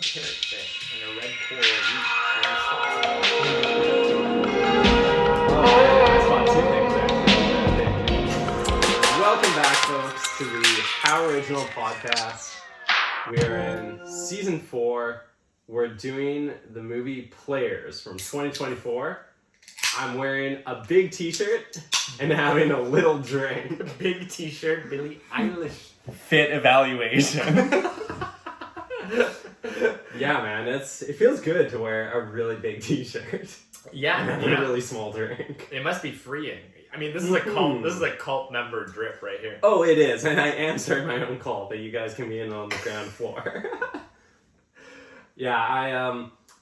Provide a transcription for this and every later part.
tropical parrotfish and a red coral reef. That's fun. Two things actually. Welcome back, folks, to the How Original podcast. We are in season 4. We're doing the movie Players from 2024. I'm wearing a big t-shirt and having a little drink. Big t-shirt, Billie Eilish. Fit evaluation. Yeah, man, it feels good to wear a really big t-shirt. Yeah, and have a really small drink. It must be freeing. I mean, this is a cult. This is a cult member drip right here. Oh, it is, and I am starting my own cult that you guys can be in on the ground floor. Yeah,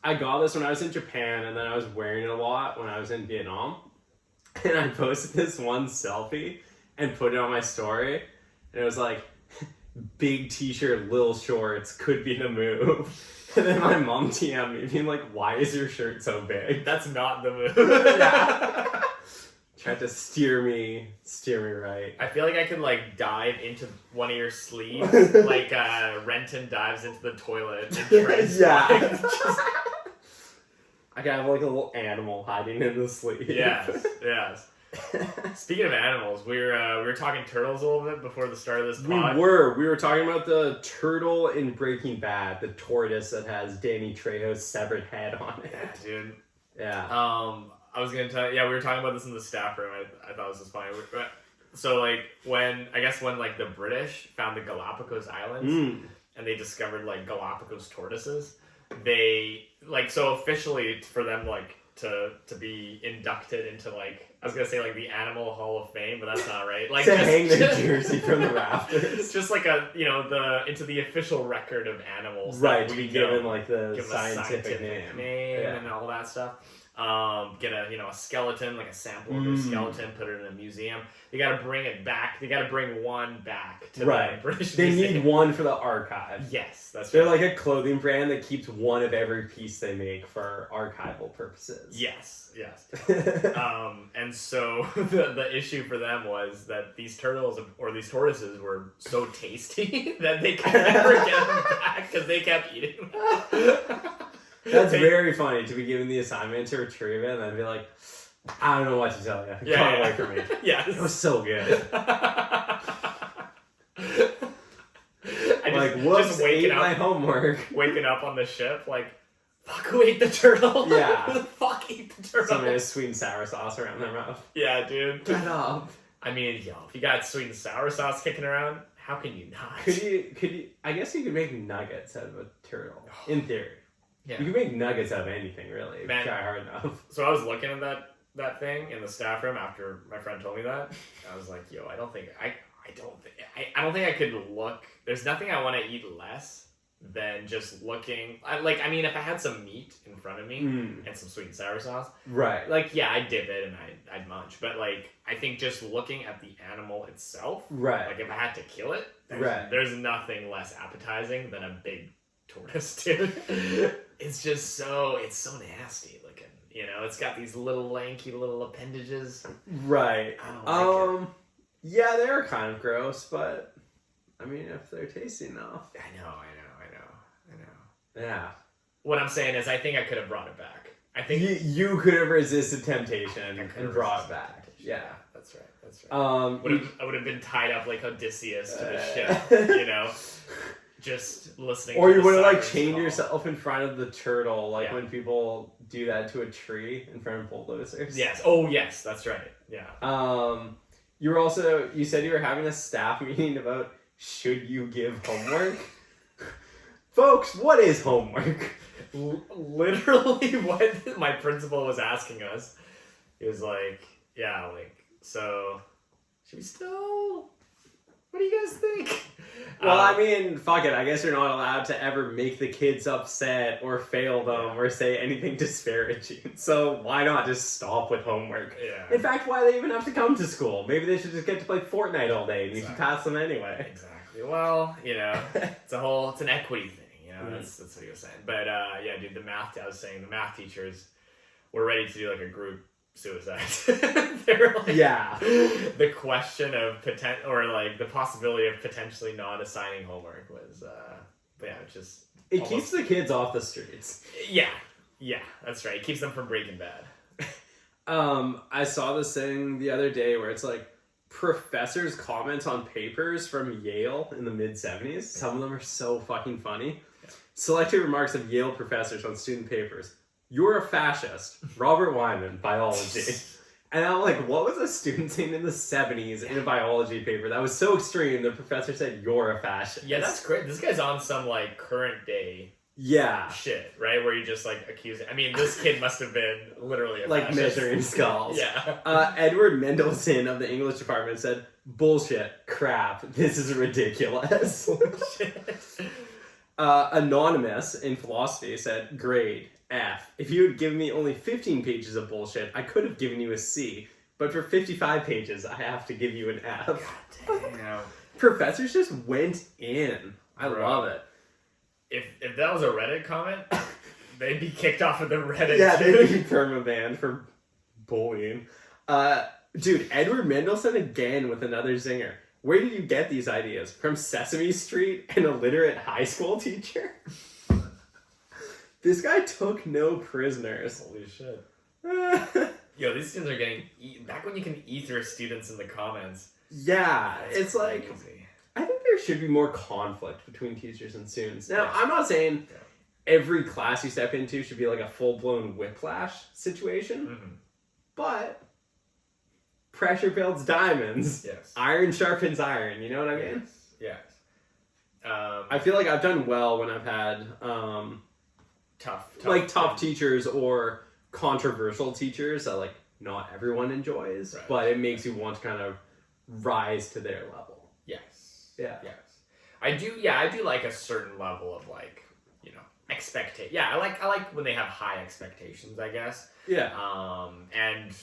I got this when I was in Japan, and then I was wearing it a lot when I was in Vietnam. And I posted this one selfie and put it on my story, and it was like, big t-shirt, little shorts, could be the move. And then my mom DM'd me being like, why is your shirt so big? That's not the move. Yeah. Tried to steer me right. I feel like I could like dive into one of your sleeves, like Renton dives into the toilet and tries Yeah. just... I could have like a little animal hiding in the sleeve. Yes. Speaking of animals, we were talking turtles a little bit before the start of this pod. We were talking about the turtle in Breaking Bad, the tortoise that has Danny Trejo's severed head on it. Yeah, dude. Yeah. I was gonna tell. Yeah, we were talking about this in the staff room. I thought this was funny. So like when like the British found the Galapagos Islands and they discovered like Galapagos tortoises, they like so officially for them like to be inducted into like I was gonna say like the Animal Hall of Fame, but that's not right. Like to hang their jersey from the rafters. Just like into the official record of animals. Right, to be given like the give scientific name yeah. and all that stuff. Get a skeleton, like a sample of their skeleton, put it in a museum. They got to bring it back. They got to bring one back to the British They Museum. need one for the archive. Yes, that's They're right. like a clothing brand that keeps one of every piece they make for archival purposes. Yes. And so the issue for them was that these turtles or these tortoises were so tasty that they could never get them back because they kept eating them. That's very funny to be given the assignment to retrieve it and then be like, I don't know what to tell you. Yeah, Come away from me. Yes. It was so good. Just waking up, my homework. Waking up on the ship, like, fuck, who ate the turtle? Yeah. Who the fuck ate the turtle? Somebody has sweet and sour sauce around their mouth. Yeah, dude. Get up. I mean, if you got sweet and sour sauce kicking around, how can you not? Could you, I guess you could make nuggets out of a turtle. In theory. Yeah. You can make nuggets out of anything, really. If Man, you try hard enough. So I was looking at that thing in the staff room after my friend told me that. I was like, yo, I don't think I could look. There's nothing I want to eat less than just looking. I mean, if I had some meat in front of me and some sweet and sour sauce, right? Like, yeah, I'd dip it and I'd munch. But like, I think just looking at the animal itself, right? Like, if I had to kill it, there's nothing less appetizing than a big tortoise, dude. It's so nasty looking. It's got these little lanky little appendages. Right. I don't like it. Yeah, they're kind of gross, but I mean, if they're tasty enough. I know. Yeah. What I'm saying is, I think I could have brought it back. I think you could have resisted temptation and brought it back. Yeah, that's right. I would have been tied up like Odysseus to the ship, just listening. Or to you would have like sirens chained call. yourself in front of the turtle, like when people do that to a tree in front of bulldozers. Yes. Oh, yes. That's right. Yeah. You said you were having a staff meeting about should you give homework. Folks, what is homework? Literally what my principal was asking us. He was like, yeah, like, so should we still, what do you guys think? Well, I mean, fuck it. I guess you're not allowed to ever make the kids upset or fail them or say anything disparaging. So why not just stop with homework? Yeah. In fact, why do they even have to come to school? Maybe they should just get to play Fortnite all day and you can pass them anyway. Exactly. Well, it's an equity thing. That's what he was saying. But yeah, dude, I was saying the math teachers were ready to do like a group suicide. They're like, yeah. The question of the possibility of potentially not assigning homework was, but yeah, just It keeps the kids off the streets. Yeah, that's right. It keeps them from Breaking Bad. I saw this thing the other day where it's like professors' comments on papers from Yale in the mid-70s. Some of them are so fucking funny. Yeah. Selected remarks of Yale professors on student papers. You're a fascist. Robert Wyman, biology. And I'm like, what was a student saying in the 70s in a biology paper? That was so extreme, the professor said, you're a fascist. Yeah, that's great. This guy's on some, like, current day shit, right? Where you just, like, accuse it. I mean, this kid must have been literally a like fascist. measuring skulls. Yeah. Edward Mendelsohn of the English department said, bullshit, crap, this is ridiculous. Anonymous in philosophy said, grade, F. If you had given me only 15 pages of bullshit, I could have given you a C. But for 55 pages, I have to give you an F. God damn. Professors just went in. I love it. If that was a Reddit comment, they'd be kicked off of the Reddit. Yeah, they'd be permabanned for bullying. Dude, Edward Mendelsohn again with another zinger. Where did you get these ideas? From Sesame Street, an illiterate high school teacher? This guy took no prisoners. Holy shit. Yo, these students are getting... Back when you can ether students in the comments. Yeah, it's crazy. like... I think there should be more conflict between teachers and students. Now, I'm not saying every class you step into should be like a full-blown whiplash situation. Mm-hmm. But... pressure builds diamonds. Yes. Iron sharpens iron. You know what I mean? Yes. I feel like I've done well when I've had tough teachers or controversial teachers that like not everyone enjoys, but it makes you want to kind of rise to their level. Yes. Yeah. Yes. I do like a certain level of like, you know, expectation. Yeah, I like when they have high expectations, I guess. Yeah. And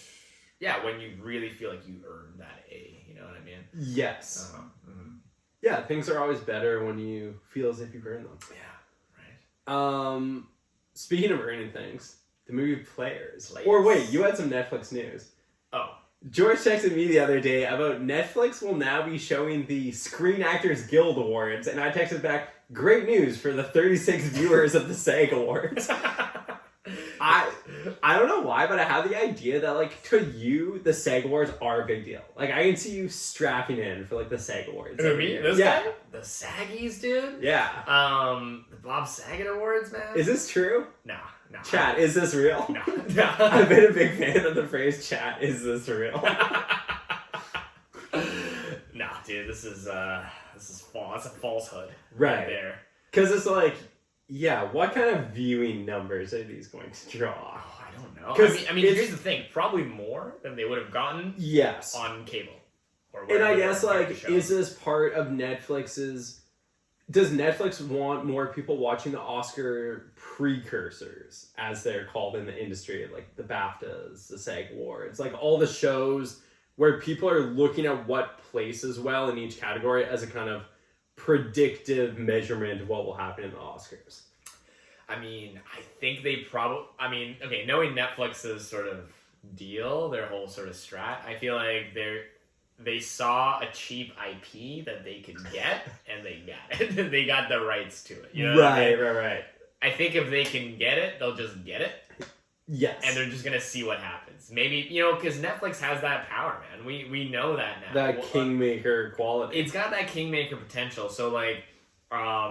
yeah, when you really feel like you earned that A, you know what I mean? Yes. Mm-hmm. Yeah, things are always better when you feel as if you've earned them. Yeah, right. Speaking of earning things, the movie Players. Or wait, you had some Netflix news. Oh. George texted me the other day about Netflix will now be showing the Screen Actors Guild Awards, and I texted back, great news for the 36 viewers of the SAG Awards. I don't know why, but I have the idea that, like, to you, the SAG Awards are a big deal. Like, I can see you strapping in for, like, the SAG Awards. Who, me? This guy? The Saggies, dude? Yeah. The Bob Saget Awards, man? Is this true? Nah. Chat, is this real? No. I've been a big fan of the phrase, chat, is this real? Nah, dude, this is false. That's a falsehood. Right there. Because it's like, yeah, what kind of viewing numbers are these going to draw? Oh, I don't know. I mean, here's the thing. Probably more than they would have gotten on cable. And I guess, like, is this part of Netflix's... Does Netflix want more people watching the Oscar precursors, as they're called in the industry, like the BAFTAs, the SAG Awards, like all the shows where people are looking at what places well in each category as a kind of predictive measurement of what will happen in the Oscars? I mean, I think they probably... I mean, okay, knowing Netflix's sort of deal, their whole sort of strat, I feel like they saw a cheap IP that they could get, and they got it. They got the rights to it. You know Right. I think if they can get it, they'll just get it. Yes. And they're just going to see what happens. Maybe, you know, because Netflix has that power, man. We know that now. That kingmaker quality. It's got that kingmaker potential. So, like,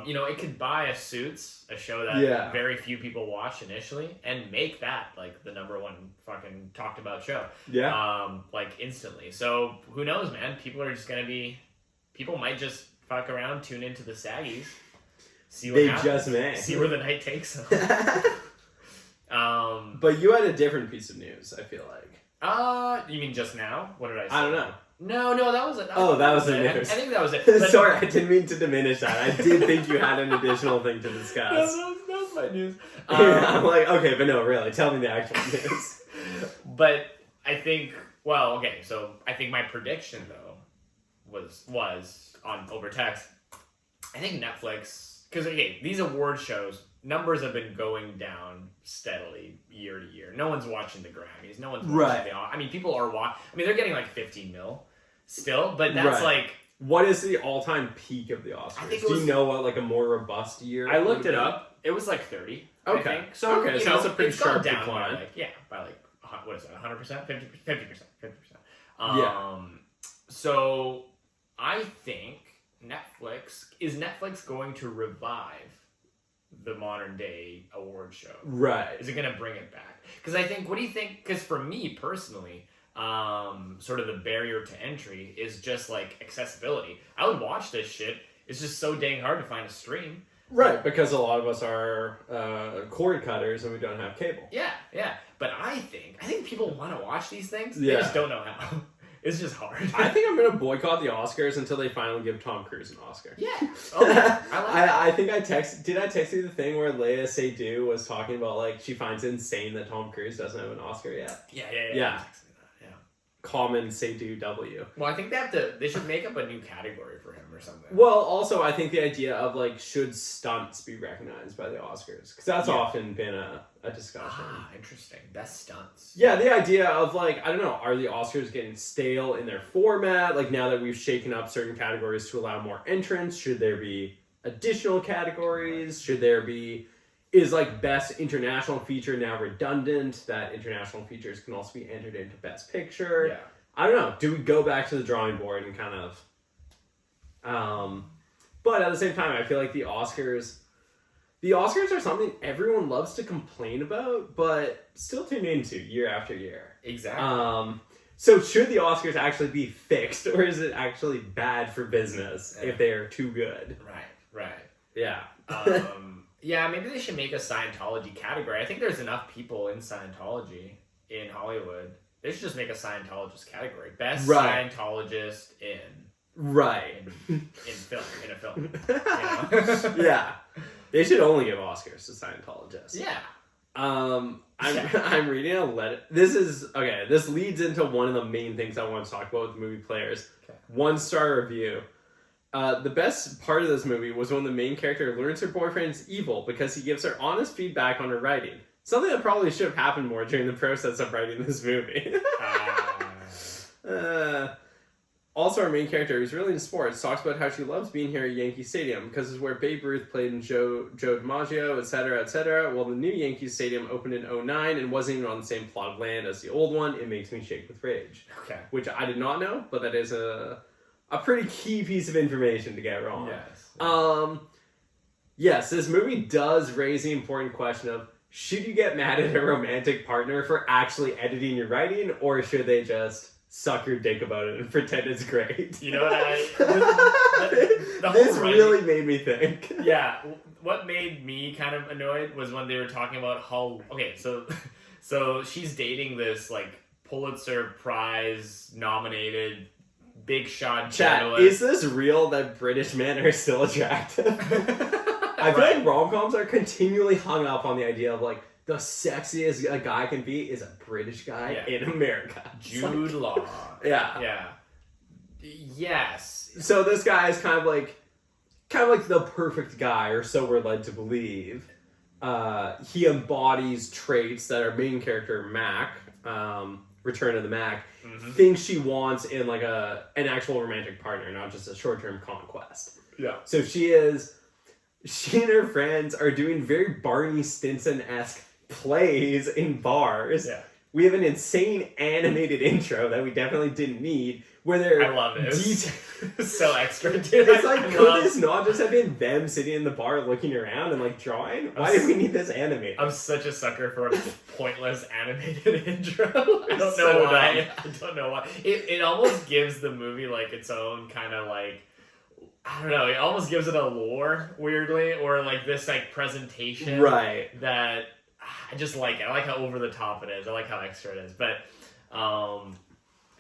you know, it could buy a Suits, a show that very few people watch initially, and make that, like, the number one fucking talked about show. Yeah. Like, instantly. So, who knows, man? People might just fuck around, tune into the Saggies, see what happens. They just may. See where the night takes them. But you had a different piece of news, I feel like. You mean just now? What did I say? I don't know. No, that was it. That was the news. I think that was it. But sorry, I didn't mean to diminish that. I did think you had an additional thing to discuss. That was my news. I'm like, okay, but no, really, tell me the actual news. But I think, well, okay, so I think my prediction, though, was on over text. I think Netflix, because, okay, these award shows, numbers have been going down steadily year to year. No one's watching the Grammys. No one's watching the... I mean, people are watching... I mean, they're getting like 15 mil still, but that's like What is the all-time peak of the Oscars? Do you know what, like, a more robust year? I looked it up. It was like 30. Okay. I think. So, okay, you so know, that's a pretty it's gone sharp down decline. by like, what is that, 100%? 50%? Yeah. So, I think is Netflix going to revive the modern day award show? Right. Is it going to bring it back? Because I think, what do you think? Because for me personally, sort of the barrier to entry is just like accessibility. I would watch this shit. It's just so dang hard to find a stream. Right, because a lot of us are cord cutters and we don't have cable. Yeah. But I think people want to watch these things. Yeah. They just don't know how. It's just hard. I think I'm gonna boycott the Oscars until they finally give Tom Cruise an Oscar. Yeah. Okay. I like that. I think I text you the thing where Léa Seydoux was talking about, like, she finds it insane that Tom Cruise doesn't have an Oscar yet. Yeah. Yeah. Common Seydoux W. Well, I think they should make up a new category for him or something. Well, also, I think the idea of, like, should stunts be recognized by the Oscars? Because that's often been a discussion. Interesting. Best stunts. Yeah, the idea of, like, I don't know, are the Oscars getting stale in their format? Like, now that we've shaken up certain categories to allow more entrants, should there be additional categories? Should there be... Is, like, Best International Feature now redundant? That international features can also be entered into Best Picture? Yeah. I don't know. Do we go back to the drawing board and kind of... But at the same time, I feel like the Oscars are something everyone loves to complain about, but still tune into year after year. Exactly. So should the Oscars actually be fixed, or is it actually bad for business if they are too good? Right. Yeah. Yeah, maybe they should make a Scientology category. I think there's enough people in Scientology in Hollywood. They should just make a Scientologist category. Best Scientologist in film. In a film. You know? Yeah. They should only give Oscars to Scientologists. Yeah. I'm reading a letter. This leads into one of the main things I want to talk about with movie players. Okay. 1-star review. The best part of this movie was when the main character learns her boyfriend is evil because he gives her honest feedback on her writing. Something that probably should have happened more during the process of writing this movie. Also, our main character, who's really into sports, talks about how she loves being here at Yankee Stadium because it's where Babe Ruth played in Joe DiMaggio, etc., etc. Well, the new Yankee Stadium opened in 2009 and wasn't even on the same plot of land as the old one. It makes me shake with rage. Okay. Which I did not know, but that is a pretty key piece of information to get wrong. Yes. Yes, this movie does raise the important question of, should you get mad at a romantic partner for actually editing your writing, or should they just suck your dick about it and pretend it's great? You know what This really made me think. Yeah, what made me kind of annoyed was when they were talking about how... Okay, so she's dating this, like, Pulitzer Prize nominated big shot journalist. Is this real that British men are still attractive? I feel like rom-coms are continually hung up on the idea of, like, the sexiest a guy can be is a British guy in America. Jude Law. Yeah. Yes. So this guy is kind of like the perfect guy, or so we're led to believe. He embodies traits that our main character, Mac, Return of the Mac, thinks she wants in, like, an actual romantic partner, not just a short-term conquest. Yeah. So she and her friends are doing very Barney Stinson-esque plays in bars. Yeah. We have an insane animated intro that we definitely didn't need, where they're... I love it. So extra, dude. It's like, could this not just have been them sitting in the bar looking around and, like, drawing? Why did we need this animated? I'm such a sucker for a pointless animated intro. I don't know why. I don't know why. It almost gives the movie, like, its own kind of, like... I don't know, it almost gives it a lore, weirdly, or, like, this, like, presentation. Right. That I just like it. I like how over the top it is. I like how extra it is. But,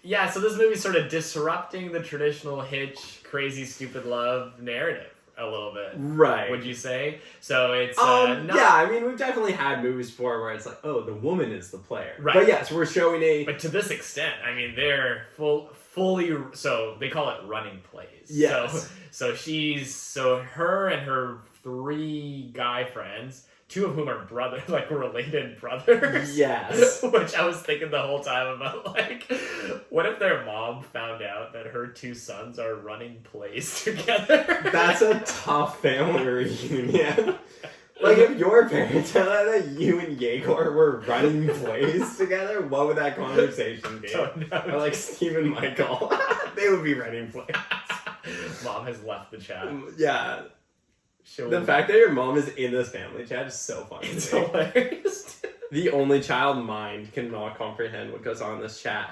yeah, so this movie's sort of disrupting the traditional Hitch, crazy, stupid love narrative a little bit. Right. Would you say? So it's yeah, I mean, we've definitely had movies before where it's like, oh, the woman is the player. Right. But yes, we're showing But to this extent, I mean, they're fully... So they call it running plays. Yes. So her and her 3 guy friends, 2 of whom are brothers, like related brothers. Yes. Which I was thinking the whole time about, like, what if their mom found out that her 2 sons are running plays together? That's a tough family reunion. Like, if your parents found out that you and Yegor were running plays together, what would that conversation be? Don't know. Or like Steve and Michael. They would be running plays. Mom has left the chat. Yeah. She'll... The fact that your mom is in this family chat is so funny. It's to me. hilarious. The only child mind cannot comprehend what goes on in this chat.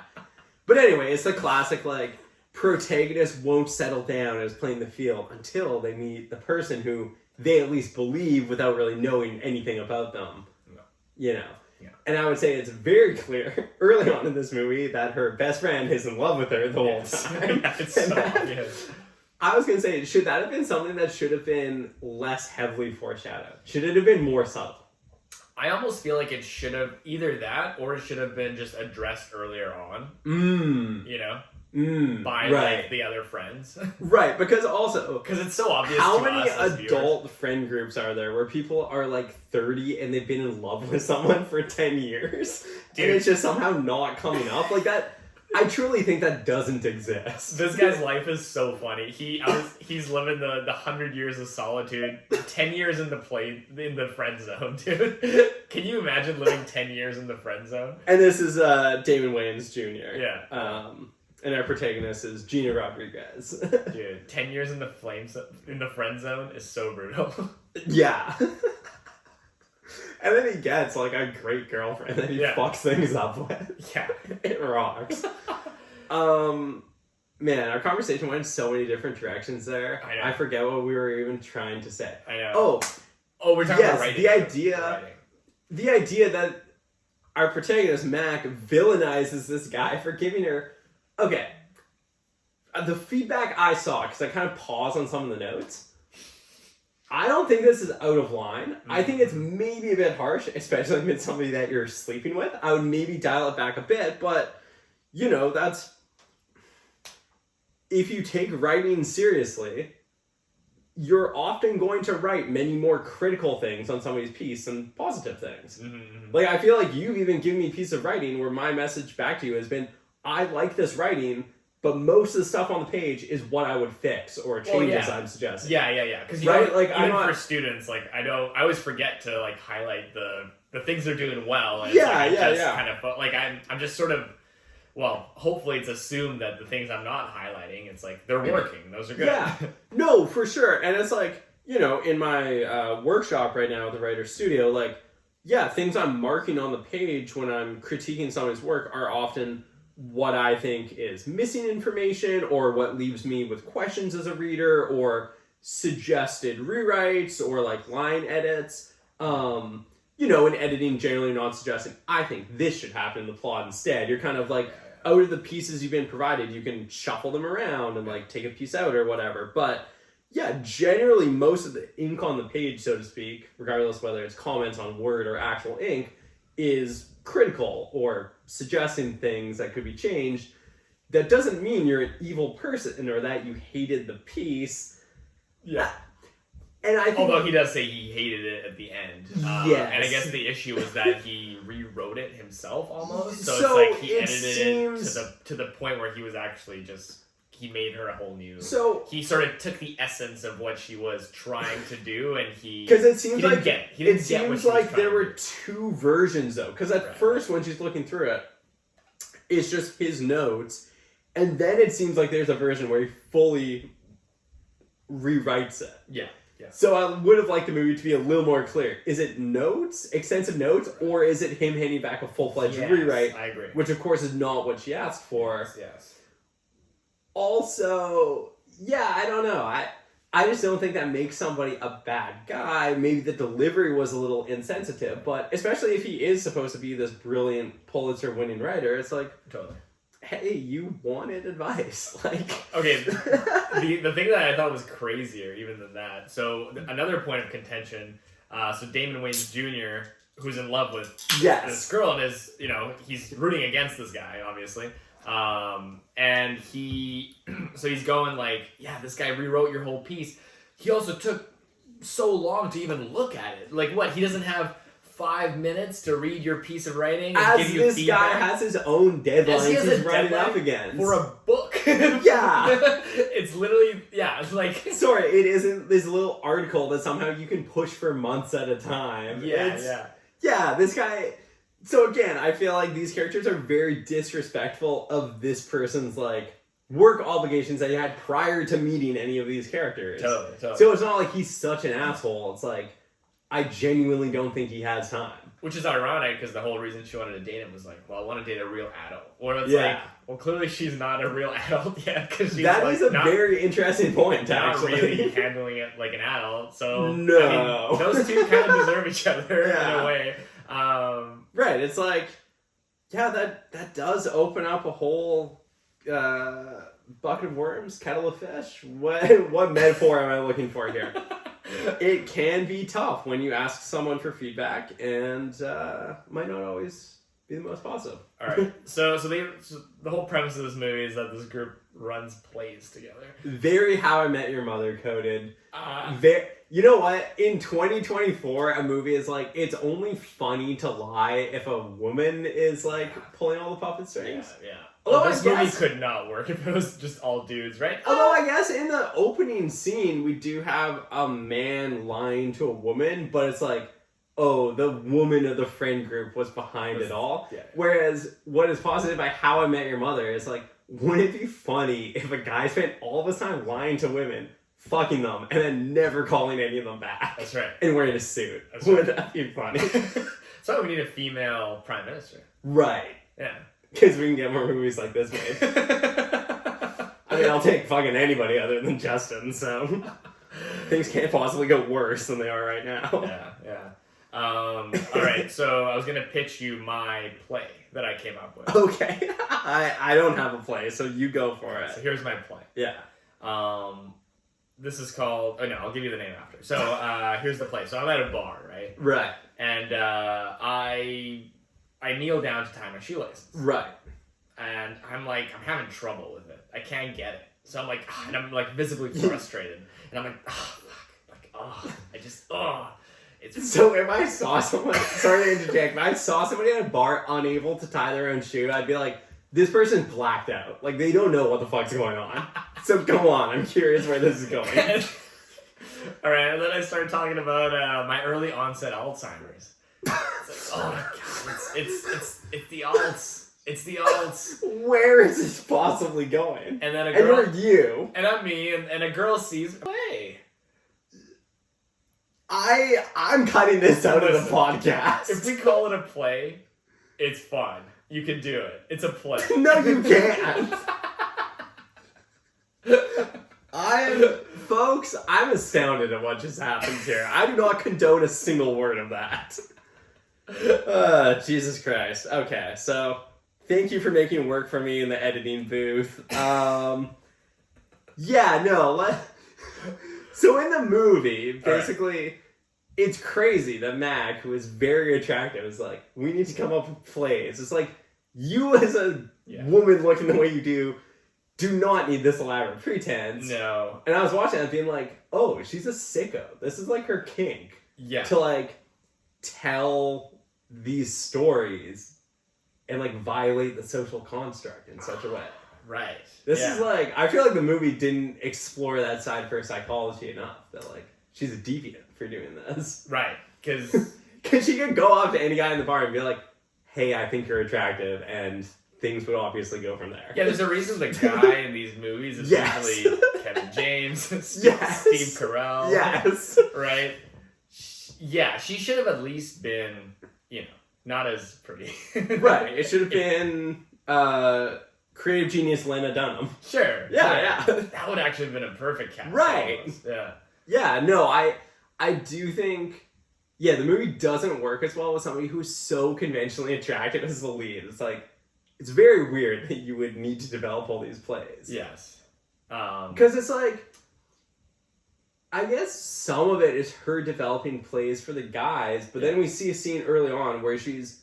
But anyway, it's the classic, like, protagonist won't settle down as playing the field until they meet the person who they at least believe without really knowing anything about them. No. You know? Yeah. And I would say it's very clear early on in this movie that her best friend is in love with her the whole time. Yeah, it's so obvious. I was going to say, should that have been something that should have been less heavily foreshadowed? Should it have been more subtle? I almost feel like it should have either that or it should have been just addressed earlier on. You know? By like the other friends. Right, because also... Because it's so obvious how to many us as adult viewers. friend groups are there where people are like 30 and they've been in love with someone for 10 years? Dude. And it's just somehow not coming up? Like that... I truly think that doesn't exist. This guy's life is so funny. He's living the 100 years of solitude, 10 years in the friend zone, dude. Can you imagine living 10 years in the friend zone? And this is Damon Wayans Jr. Yeah. And our protagonist is Gina Rodriguez. Dude, 10 years in the friend zone is so brutal. Yeah. And then he gets like a great girlfriend that he fucks things up with. Yeah. It rocks. Man, our conversation went in so many different directions there. I know. I forget what we were even trying to say. I know. Oh, we're talking about writing. The idea that our protagonist, Mac, villainizes this guy for giving her... Okay. The feedback I saw, because I kind of paused on some of the notes... I don't think this is out of line. I think it's maybe a bit harsh, especially with somebody that you're sleeping with. I would maybe dial it back a bit, but, you know, that's... If you take writing seriously, you're often going to write many more critical things on somebody's piece than positive things. Mm-hmm. Like, I feel like you've even given me a piece of writing where my message back to you has been, I like this writing, but most of the stuff on the page is what I would fix or changes I'm suggesting. Yeah. Because right? Like, even for students, like I always forget to like highlight the things they're doing well. And kind of like I'm just sort of, well, hopefully it's assumed that the things I'm not highlighting, it's like they're working. Those are good. Yeah, no, for sure. And it's like, you know, in my workshop right now at the Writer's Studio, like, yeah, things I'm marking on the page when I'm critiquing someone's work are often what I think is missing information or what leaves me with questions as a reader or suggested rewrites or like line edits. You know, in editing, generally not suggesting, I think this should happen in the plot instead. You're kind of like, out of the pieces you've been provided, you can shuffle them around and like take a piece out or whatever. But yeah, generally most of the ink on the page, so to speak, regardless whether it's comments on Word or actual ink, is critical or suggesting things that could be changed. That doesn't mean you're an evil person or that you hated the piece. Yeah. And I think, although he does say he hated it at the end. Yes. And I guess the issue was that he rewrote it himself almost. So it's like he edited it to the point where he was actually just... He made her a whole new... So... He sort of took the essence of what she was trying to do and he... Because it seems like... It seems like there were 2 versions though. Because at first when she's looking through it, it's just his notes. And then it seems like there's a version where he fully rewrites it. Yeah. So I would have liked the movie to be a little more clear. Is it notes, extensive notes, or is it him handing back a full-fledged rewrite? I agree. Which of course is not what she asked for. Yes. Also, yeah, I don't know. I just don't think that makes somebody a bad guy. Maybe the delivery was a little insensitive, but especially if he is supposed to be this brilliant Pulitzer-winning writer, it's like, totally. Hey, you wanted advice. Like, okay, the thing that I thought was crazier even than that. So another point of contention. So Damon Wayans Jr., who's in love with this girl, and is, you know, he's rooting against this guy, obviously. And he's going like, yeah, this guy rewrote your whole piece. He also took so long to even look at it. Like, what? He doesn't have 5 minutes to read your piece of writing and As give you this feedback? guy has his own deadlines As he has he's a running deadline up against. for a book. Yeah. It's literally, yeah, it's like... Sorry, it isn't this little article that somehow you can push for months at a time. Yeah, this guy... So again, I feel like these characters are very disrespectful of this person's, like, work obligations that he had prior to meeting any of these characters. Totally. So it's not like he's such an asshole. It's like, I genuinely don't think he has time. Which is ironic, because the whole reason she wanted to date him was like, well, I want to date a real adult. Or it's Yeah. like, well, clearly she's not a real adult yet, because she's That like, is a not, very interesting point, not actually. really handling it like an adult. So, No. I mean, those two kind of deserve each other in Yeah. a way. Right, it's like, yeah, that does open up a whole bucket of worms, kettle of fish. What metaphor am I looking for here? It can be tough when you ask someone for feedback, and might not always be the most positive. All right. So the whole premise of this movie is that this group runs plays together. Very How I Met Your Mother coded. You know what? In 2024, a movie is like, it's only funny to lie if a woman is like pulling all the puppet strings. Yeah. Although Well, this I movie guess- could not work if it was just all dudes, right? Although I guess in the opening scene, we do have a man lying to a woman, but it's like, oh, the woman of the friend group was behind it all. Yeah. Whereas what is posited by How I Met Your Mother is like, wouldn't it be funny if a guy spent all of his time lying to women, fucking them, and then never calling any of them back? That's right. And wearing a suit. That's Wouldn't right. that be funny? That's why we need a female prime minister. Right. Yeah. Because we can get more movies like this made. I mean, I'll take fucking anybody other than Justin, so things can't possibly go worse than they are right now. Yeah. All right, so I was gonna pitch you my play that I came up with. Okay. I don't have a play, so you go for it. So here's my play. Yeah. This is called... Oh, no, I'll give you the name after. So, here's the play. So I'm at a bar, right? Right. And I kneel down to tie my shoelaces. Right. And I'm having trouble with it. I can't get it. So I'm like, and I'm like visibly frustrated. And I'm like, it's... So if I saw someone, sorry to interject, but I saw somebody at a bar unable to tie their own shoe, I'd be like, this person's blacked out. Like, they don't know what the fuck's going on. So come on, I'm curious where this is going. All right, and then I started talking about my early onset Alzheimer's. It's like, oh my god, it's the alts. It's the alts. Where is this possibly going? And then a And girl... you're you. And I'm me, and a girl sees... Hey. I'm cutting this out of the Listen, podcast. If we call it a play, it's fun. You can do it. It's a play. No, you can't. Folks, I'm astounded at what just happened here. I do not condone a single word of that. Jesus Christ. Okay, so thank you for making work for me in the editing booth. So in the movie, basically, it's crazy that Mac, who is very attractive, is like, we need to come up with plays. It's like, you as a woman looking the way you do not need this elaborate pretense. No. And I was watching that being like, oh, she's a sicko. This is like her kink. Yeah. To like, tell these stories and like violate the social construct in such a way. Right. This is like, I feel like the movie didn't explore that side of her psychology enough. That like, she's a deviant for doing this. Right. Because she could go up to any guy in the bar and be like, hey, I think you're attractive, and things would obviously go from there. yeah, there's a reason the guy in these movies is usually Kevin James, Steve Carell. Yes. Right? Yeah, she should have at least been, not as pretty. Right. It should have been creative genius Lena Dunham. Sure. Yeah. That would actually have been a perfect cast. Right. Almost. Yeah. Yeah, no, I do think, the movie doesn't work as well with somebody who's so conventionally attractive as the lead. It's like, it's very weird that you would need to develop all these plays. Yes. Because it's like, I guess some of it is her developing plays for the guys, but then we see a scene early on where she's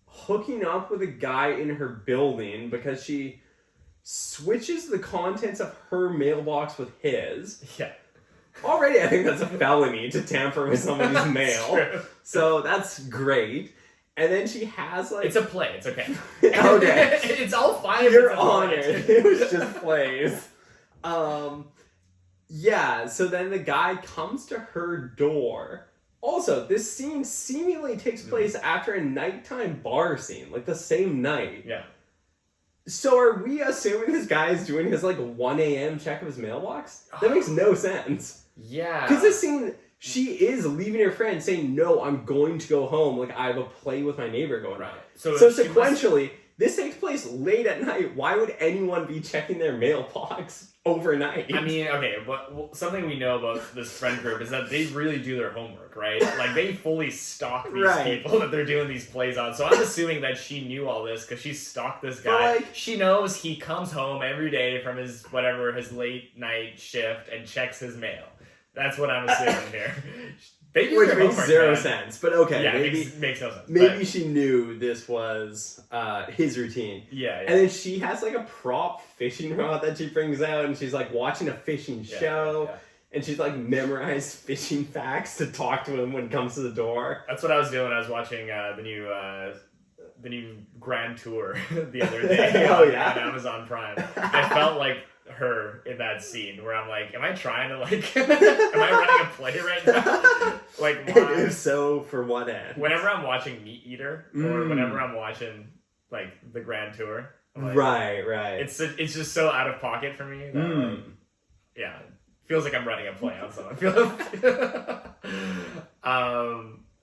hooking up with a guy in her building because she switches the contents of her mailbox with his. Yeah. Already, I think that's a felony to tamper with somebody's mail. True. So that's great. And then she has like... It's a play. It's okay. Okay. It's all fine. if You're it's a play. honored. It was just plays. Yeah, so then the guy comes to her door. Also, this scene seemingly takes place after a nighttime bar scene, like the same night. Yeah. So are we assuming this guy is doing his like 1 a.m. check of his mailbox? That makes no sense. Yeah. Because this scene, she is leaving her friend saying, no, I'm going to go home. Like, I have a play with my neighbor going on. So sequentially, this takes place late at night. Why would anyone be checking their mailbox overnight? I mean, okay, but something we know about this friend group is that they really do their homework, right? Like, they fully stalk these people that they're doing these plays on. So I'm assuming that she knew all this because she stalked this guy. Like, she knows he comes home every day from his late night shift and checks his mail. That's what I'm assuming here. They do which their makes homework, zero man. sense, but okay. Yeah, maybe makes no sense. Maybe she knew this was his routine. Yeah. And then she has like a prop fishing rod that she brings out, and she's like watching a fishing show, and she's like memorized fishing facts to talk to him when it comes to the door. That's what I was doing when I was watching the new Grand Tour the other day on Amazon Prime. I felt like her in that scene where I'm like, am I trying to like, am I running a play right now? Like, why? If so, for what end? Whenever I'm watching Meat Eater or whenever I'm watching like the Grand Tour, I'm like, right. It's just so out of pocket for me. That, like, yeah, feels like I'm running a play on someone.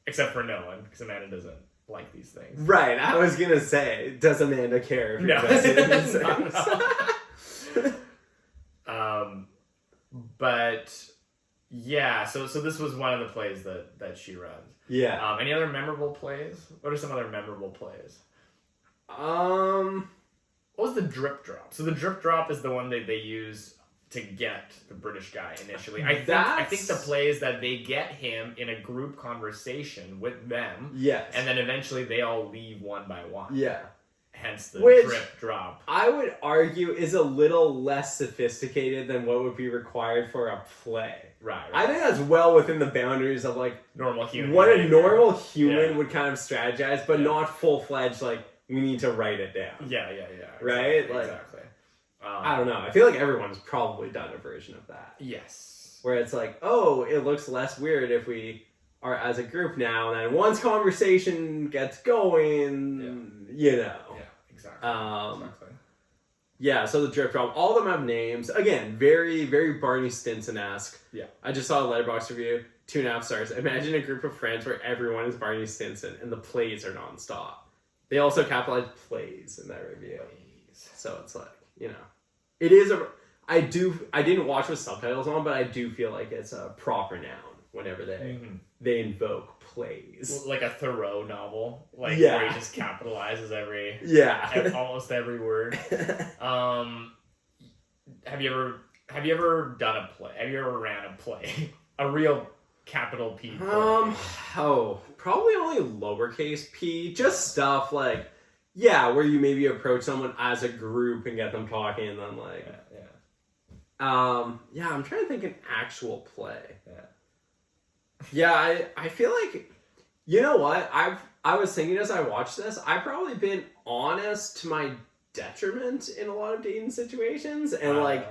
Except for no one, because Amanda doesn't like these things. Right. I was gonna say, does Amanda care if you're invested in these things? But yeah, so this was one of the plays that she runs. Yeah. Any other memorable plays? What are some other memorable plays? What was the drip drop? So the drip drop is the one that they use to get the British guy initially. I think the play is that they get him in a group conversation with them. Yes. And then eventually they all leave one by one. Yeah. Hence the Which drip drop. I would argue is a little less sophisticated than what would be required for a play. Right. I think that's well within the boundaries of like normal human. What a normal human would kind of strategize, but not full-fledged like we need to write it down. Yeah. Right? Like, exactly. I don't know. I feel like everyone's probably done a version of that. Yes. Where it's like, oh, it looks less weird if we are as a group now, and then once conversation gets going, you know. Yeah, exactly. Yeah, so the drip drop, all of them have names. Again, very, very Barney Stinson-esque. Yeah. I just saw a Letterboxd review, 2.5 stars. Imagine a group of friends where everyone is Barney Stinson and the plays are nonstop. They also capitalized plays in that review. So it's like, you know. It is I didn't watch with subtitles on, but I do feel like it's a proper noun whenever they invoke plays. Like a Thoreau novel. Like where he just capitalizes almost every word. Have you ever done a play? Have you ever ran a play? A real capital P play? Probably only lowercase p. Just stuff like where you maybe approach someone as a group and get them talking and then like I'm trying to think an actual play. I feel like, you know what? I was thinking as I watched this, I've probably been honest to my detriment in a lot of dating situations and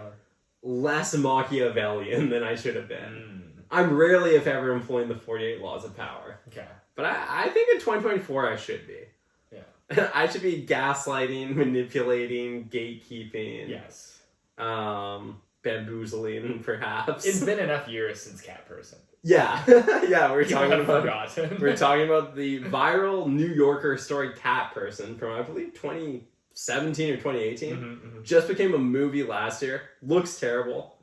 less Machiavellian than I should have been. I'm rarely, if ever, employing the 48 laws of power. Okay. But I think in 2024 I should be. Yeah. I should be gaslighting, manipulating, gatekeeping. Yes. Bamboozling, perhaps. It's been enough years since Cat Person. Yeah. We're talking about the viral New Yorker story Cat Person from, I believe, 2017 or 2018. Just became a movie last year. Looks terrible.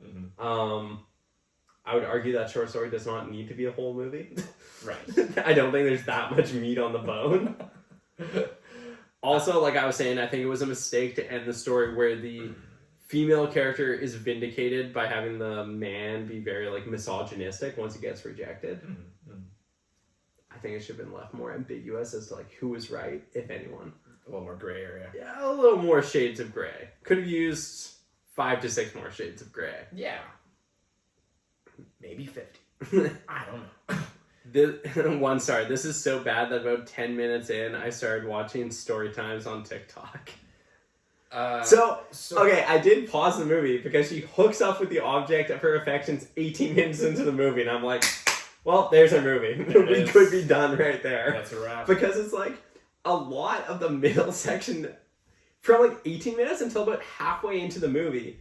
I would argue that short story does not need to be a whole movie. Right. I don't think there's that much meat on the bone. Also, like I was saying, I think it was a mistake to end the story where the female character is vindicated by having the man be very like misogynistic once he gets rejected. I think it should have been left more ambiguous as to like who was right, if anyone. A little more gray area. Yeah, a little more shades of gray. Could have used 5 to 6 more shades of gray. Yeah. maybe 50. I don't know. This is so bad that about 10 minutes in, I started watching story times on TikTok. So, okay, I did pause the movie because she hooks up with the object of her affections 18 minutes into the movie, and I'm like, well, there's our movie. We could be done right there. That's a wrap. Because it's like a lot of the middle section, from like 18 minutes until about halfway into the movie,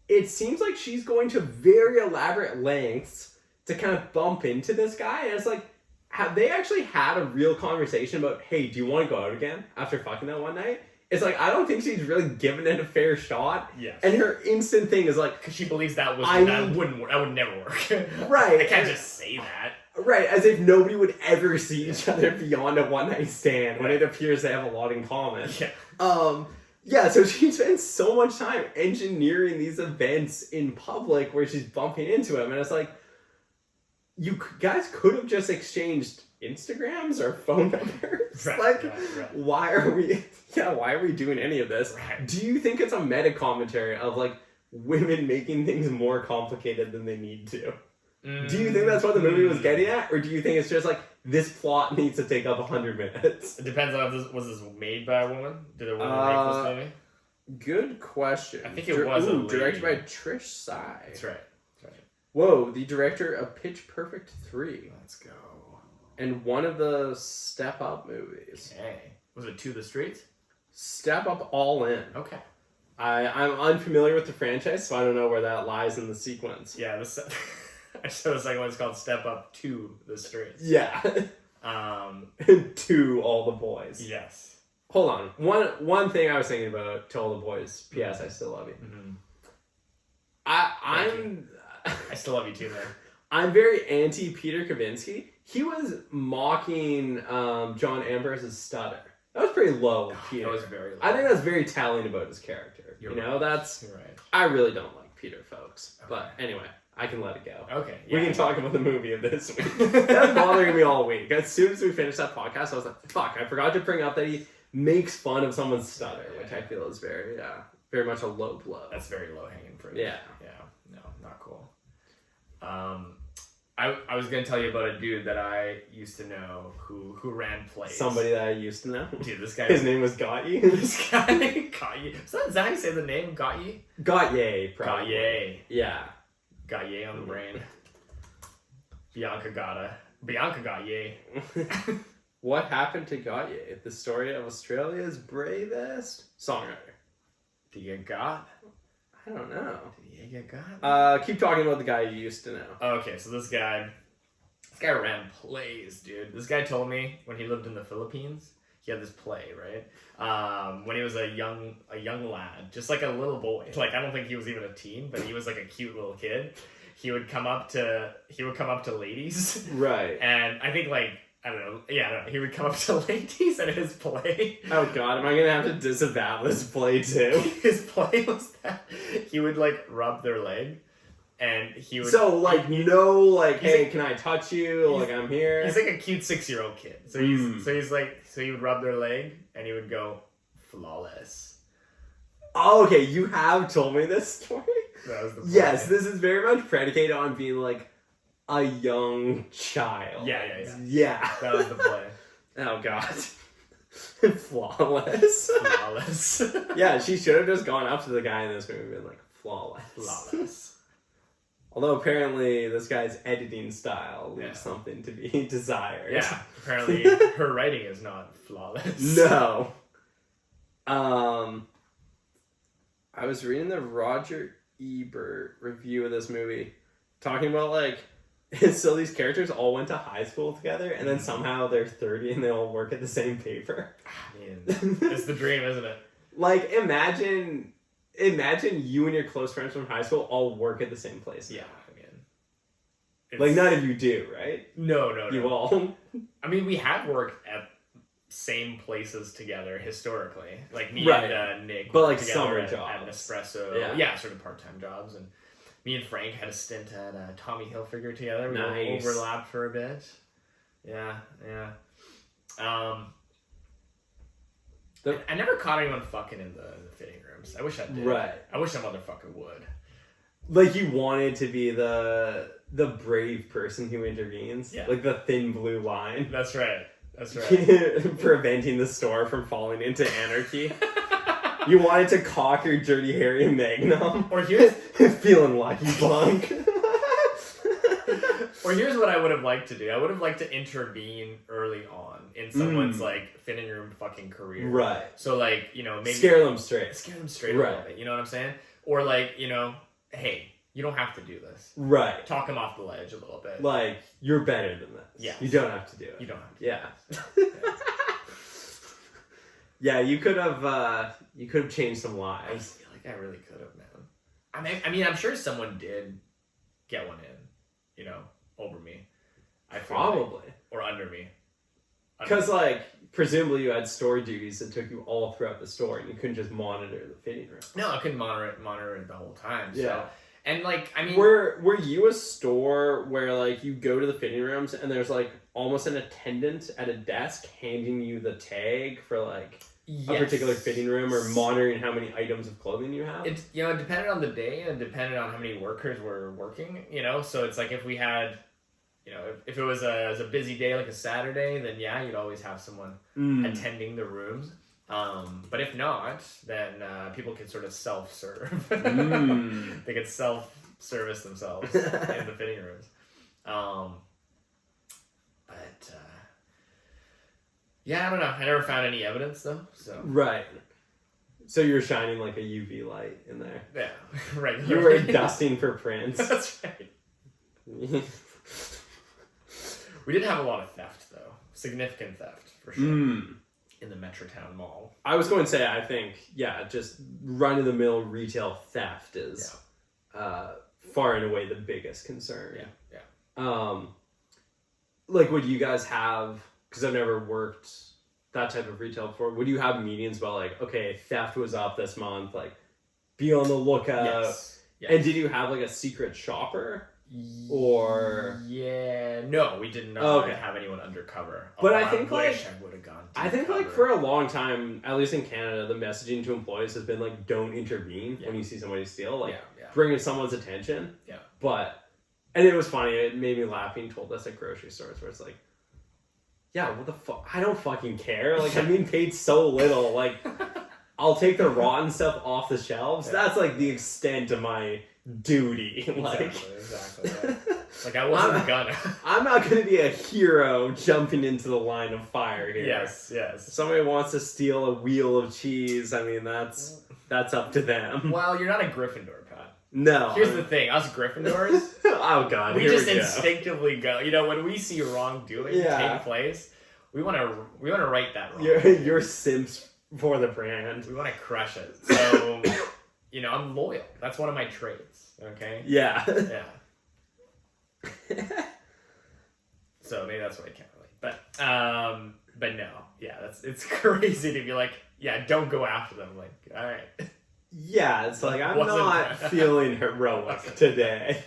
it seems like she's going to very elaborate lengths to kind of bump into this guy, and it's like, have they actually had a real conversation about, hey, do you want to go out again after fucking that one night? It's like, I don't think she's really given it a fair shot. Yes. And her instant thing is like, because she believes that wouldn't work. That would never work. Right. I can't just say that. Right, as if nobody would ever see each other beyond a one night stand when it appears they have a lot in common. Yeah. Yeah, so she spends so much time engineering these events in public where she's bumping into him, and it's like, you guys could have just exchanged Instagrams or phone numbers. Right, like, right. why are we doing any of this? Right. Do you think it's a meta commentary of like women making things more complicated than they need to? Do you think that's what the movie was getting at, or do you think it's just like, this plot needs to take up 100 minutes? It depends on if was this made by a woman? Did a woman make this movie? Good question. I think it was a lady. directed by Trish Sy. That's right. Whoa, the director of Pitch Perfect 3. Let's go. And one of the Step Up movies. Okay. Was it To the Streets? Step Up All In. Okay. I'm unfamiliar with the franchise, so I don't know where that lies in the sequence. Yeah, I saw the second one's called Step Up to the Streets. Yeah. To All the Boys. Yes. Hold on. One thing I was thinking about To All the Boys. P.S. I still love you. Mm-hmm. I still love you too, man. I'm very anti Peter Kavinsky. He was mocking John Ambrose's stutter. That was pretty low with Peter. That was very low. I think that's very telling about his character. You're right. That's. You're right. I really don't like Peter, folks. Okay. But anyway, I can let it go. Okay. Yeah, we can talk about the movie of this week. That's bothering me all week. As soon as we finished that podcast, I was like, fuck, I forgot to bring up that he makes fun of someone's stutter, which I feel is very much a low blow. That's very low hanging fruit. Yeah. Yeah. No, not cool. I was gonna tell you about a dude that I used to know who ran plays. Somebody that I used to know. Dude, this guy. His name was Gotye. This guy Gotye. Is that how you say the name? Gotye. Gotye, probably. Gotye. Yeah. Gotye on the brain. Bianca Gotye. What happened to Gotye? The story of Australia's bravest songwriter. Did he get got? I don't know. Did he get got? Keep talking about the guy you used to know. Okay, so this guy ran plays, dude. This guy told me when he lived in the Philippines, he had this play, right? When he was a young lad, just like a little boy. Like, I don't think he was even a teen, but he was like a cute little kid. He would come up to ladies. Right. And I think like, I don't know. Yeah, he would come up to ladies at his play. Oh God, am I gonna have to disavow this play too? His play was that he would like rub their leg, and he would. So like, hey, can I touch you? Like, I'm here. He's like a cute 6-year-old kid. So he would rub their leg, and he would go flawless. Oh, okay, you have told me this story. That was the play. Yes, this is very much predicated on being like a young child. Yeah. That was the play. Oh God. Flawless. Yeah, she should have just gone up to the guy in this movie and been like, flawless. Although apparently this guy's editing style leaves something to be desired. Yeah, apparently her writing is not flawless. No. I was reading the Roger Ebert review of this movie, talking about like, so these characters all went to high school together, and then somehow they're 30 and they all work at the same paper. I mean, it's the dream, isn't it? Like, imagine you and your close friends from high school all work at the same place. Yeah, I mean, like none of you do, right? No. You all. I mean, we have worked at same places together historically, like me and Nick. But like together summer at jobs, Nespresso. Yeah, sort of part-time jobs, and me and Frank had a stint at Tommy Hilfiger together. We overlapped for a bit. Yeah. I never caught anyone fucking in the fitting rooms. I wish I did. Right. I wish that motherfucker would. like you wanted to be the brave person who intervenes. Yeah. Like the thin blue line. That's right. That's right. Preventing the store from falling into anarchy. You wanted to cock your Dirty Harry Magnum. Or here's feeling lucky, bunk. Or here's what I would have liked to do. I would have liked to intervene early on in someone's like fitting room fucking career. Right. So like, you know, maybe scare them straight a little bit. You know what I'm saying? Or like, you know, hey, you don't have to do this. Right. Talk them off the ledge a little bit. Like, you're better than this. Yeah. You don't have to do it. You don't have to. Yeah. Yeah, you could have changed some I lives. feel like I really could have, man. I mean, I'm sure someone did get one in, you know, over me. I feel Probably. like, or under me. Because, like, presumably you had store duties that took you all throughout the store, and you couldn't just monitor the fitting room. No, I couldn't monitor it the whole time. So. Yeah. And, like, I mean... Were you a store where, like, you go to the fitting rooms and there's, like, almost an attendant at a desk handing you the tag for, like, a particular fitting room or monitoring how many items of clothing you have? It's, you know, it depended on the day and depended on how many workers were working, you know? So it's like if we had... You know, if it was a busy day, like a Saturday, then yeah, you'd always have someone attending the rooms. But if not, then people could sort of self-serve. They could self-service themselves in the fitting rooms. Yeah, I don't know. I never found any evidence though. So Right. So you're shining like a UV light in there. Yeah, right. You were dusting for prints. That's right. We did have a lot of theft, though. Significant theft, for sure. In the Metrotown Mall. I was going to say, I think, just run-of-the-mill retail theft is far and away the biggest concern. Yeah. Like, would you guys have, because I've never worked that type of retail before, would you have meetings about, like, okay, theft was up this month, like, be on the lookout? Yes. And did you have, like, a secret shopper? Or no, we did not have anyone undercover. But I think I would have gone. I think like for a long time, at least in Canada, the messaging to employees has been like, don't intervene when you see somebody steal. Like, bring it someone's attention. Yeah. And it was funny. It made me laugh being told this at grocery stores where it's like, yeah, what the fuck? I don't fucking care. Like, I'm being paid so little. Like, I'll take the rotten stuff off the shelves. Yeah. That's like the extent of my duty. Exactly. Yeah. Like I wasn't gonna. I'm not gonna be a hero jumping into the line of fire here. Yes. If somebody wants to steal a wheel of cheese, I mean that's up to them. Well, you're not a Gryffindor, Pat. No. Here's the thing, us Gryffindors. Oh God. We just instinctively go. You know, when we see wrongdoing take place, we wanna right that wrong. You're simps for the brand. We wanna crush it. So you know, I'm loyal. That's one of my traits. Okay. Yeah. So maybe that's what I can't relate. But no. Yeah, it's crazy to be like, yeah, don't go after them. Like, all right. Yeah, it's like I'm not feeling heroic today.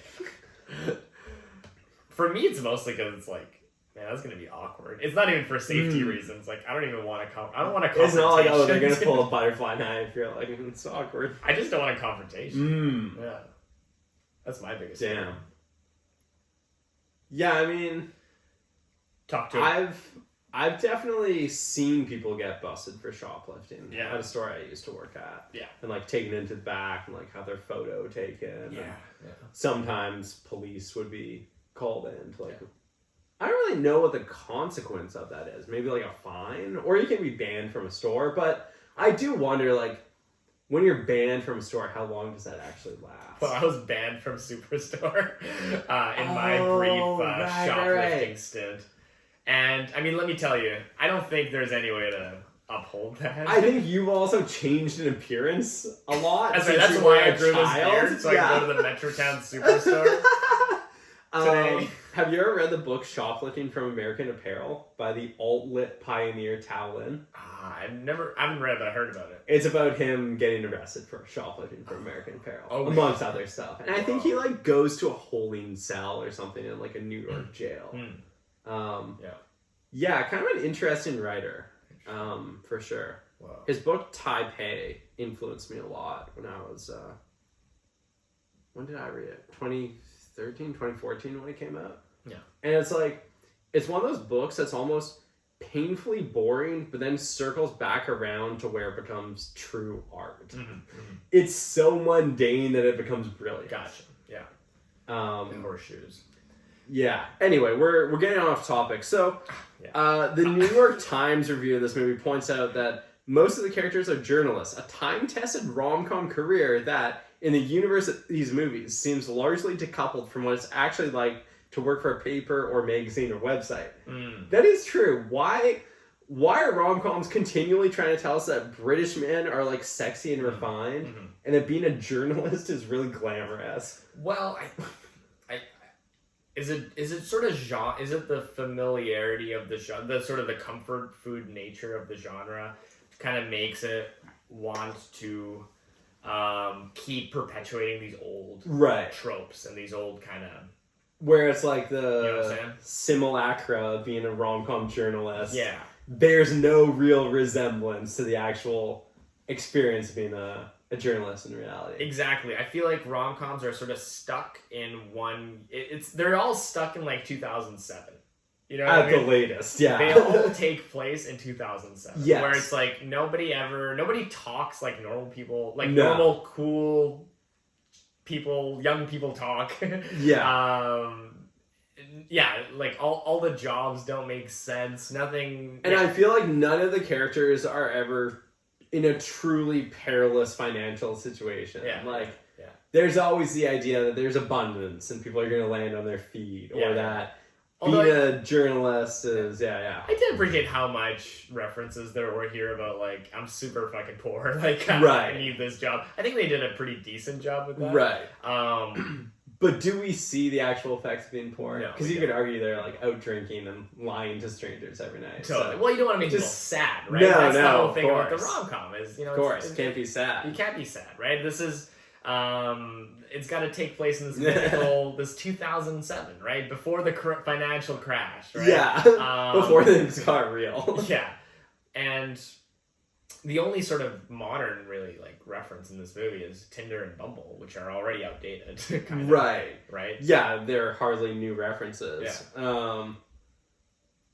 For me, it's mostly because it's like, man, that's gonna be awkward. It's not even for safety reasons. Like, I don't even want to I don't want a confrontation. It's not like, oh, they're gonna pull a butterfly knife. You're like, it's awkward. I just don't want a confrontation. Yeah, that's my biggest. Damn. Fear. Yeah, I mean, talk to. I've definitely seen people get busted for shoplifting. Yeah. At a store I used to work at. Yeah. And like taken into the back and like have their photo taken. Yeah. Sometimes police would be called in to like. I don't really know what the consequence of that is. Maybe like a fine, or you can be banned from a store. But I do wonder, like, when you're banned from a store, how long does that actually last? Well, I was banned from Superstore in my brief shoplifting stint. And, I mean, let me tell you, I don't think there's any way to uphold that. I think you've also changed in appearance a lot. That's why I grew this beard, so I can go to the Metrotown Superstore. Today. Have you ever read the book Shoplifting from American Apparel by the alt-lit pioneer Tao Lin? I haven't read it, but I heard about it. It's about him getting arrested for shoplifting from American Apparel, amongst other stuff. And I think he like goes to a holding cell or something in like a New York jail. Yeah, kind of an interesting writer, for sure. Wow. His book Taipei influenced me a lot when I when did I read it? 2013, 2014 when it came out. Yeah. And it's like, it's one of those books that's almost painfully boring, but then circles back around to where it becomes true art. It's so mundane that it becomes brilliant. Gotcha. Yeah. And horseshoes. Yeah. Anyway, we're getting off topic. So, the New York Times review of this movie points out that most of the characters are journalists, a time-tested rom-com career that, in the universe of these movies, seems largely decoupled from what it's actually like to work for a paper or magazine or website. That is true. Why are rom-coms continually trying to tell us that British men are like sexy and refined, and that being a journalist is really glamorous? Well, is it sort of genre? Is it the familiarity of the genre, the sort of the comfort food nature of the genre, kind of makes it want to keep perpetuating these old tropes and these old kind of, where it's like the you know what I'm saying? simulacra of being a rom-com journalist. Yeah. There's no real resemblance to the actual experience of being a journalist in reality. Exactly. I feel like rom-coms are sort of stuck in one... They're all stuck in like 2007. You know what I mean? The latest, yeah. They all take place in 2007. Yes. Where it's like nobody talks like normal people, like normal, cool people, young people talk. Yeah. Yeah, like all the jobs don't make sense. Nothing. And I feel like none of the characters are ever in a truly perilous financial situation. Yeah. Like, there's always the idea that there's abundance and people are going to land on their feet, or that being a journalist is, I did appreciate how much references there were here about, like, I'm super fucking poor, like, I need this job. I think they did a pretty decent job with that. Right. But do we see the actual effects of being poor? No. Because you could argue they're, like, out drinking and lying to strangers every night. Totally. So. Well, you don't want to make people sad, right? No, That's the whole of thing course. about the rom-com is, you know... Of course, can't be sad. You can't be sad, right? This is... it's got to take place in this mythical, this 2007, right? Before the financial crash, right? Yeah, before things got real. Yeah, and the only sort of modern, really, like, reference in this movie is Tinder and Bumble, which are already outdated, kind of. Right? Yeah, they're hardly new references. Yeah.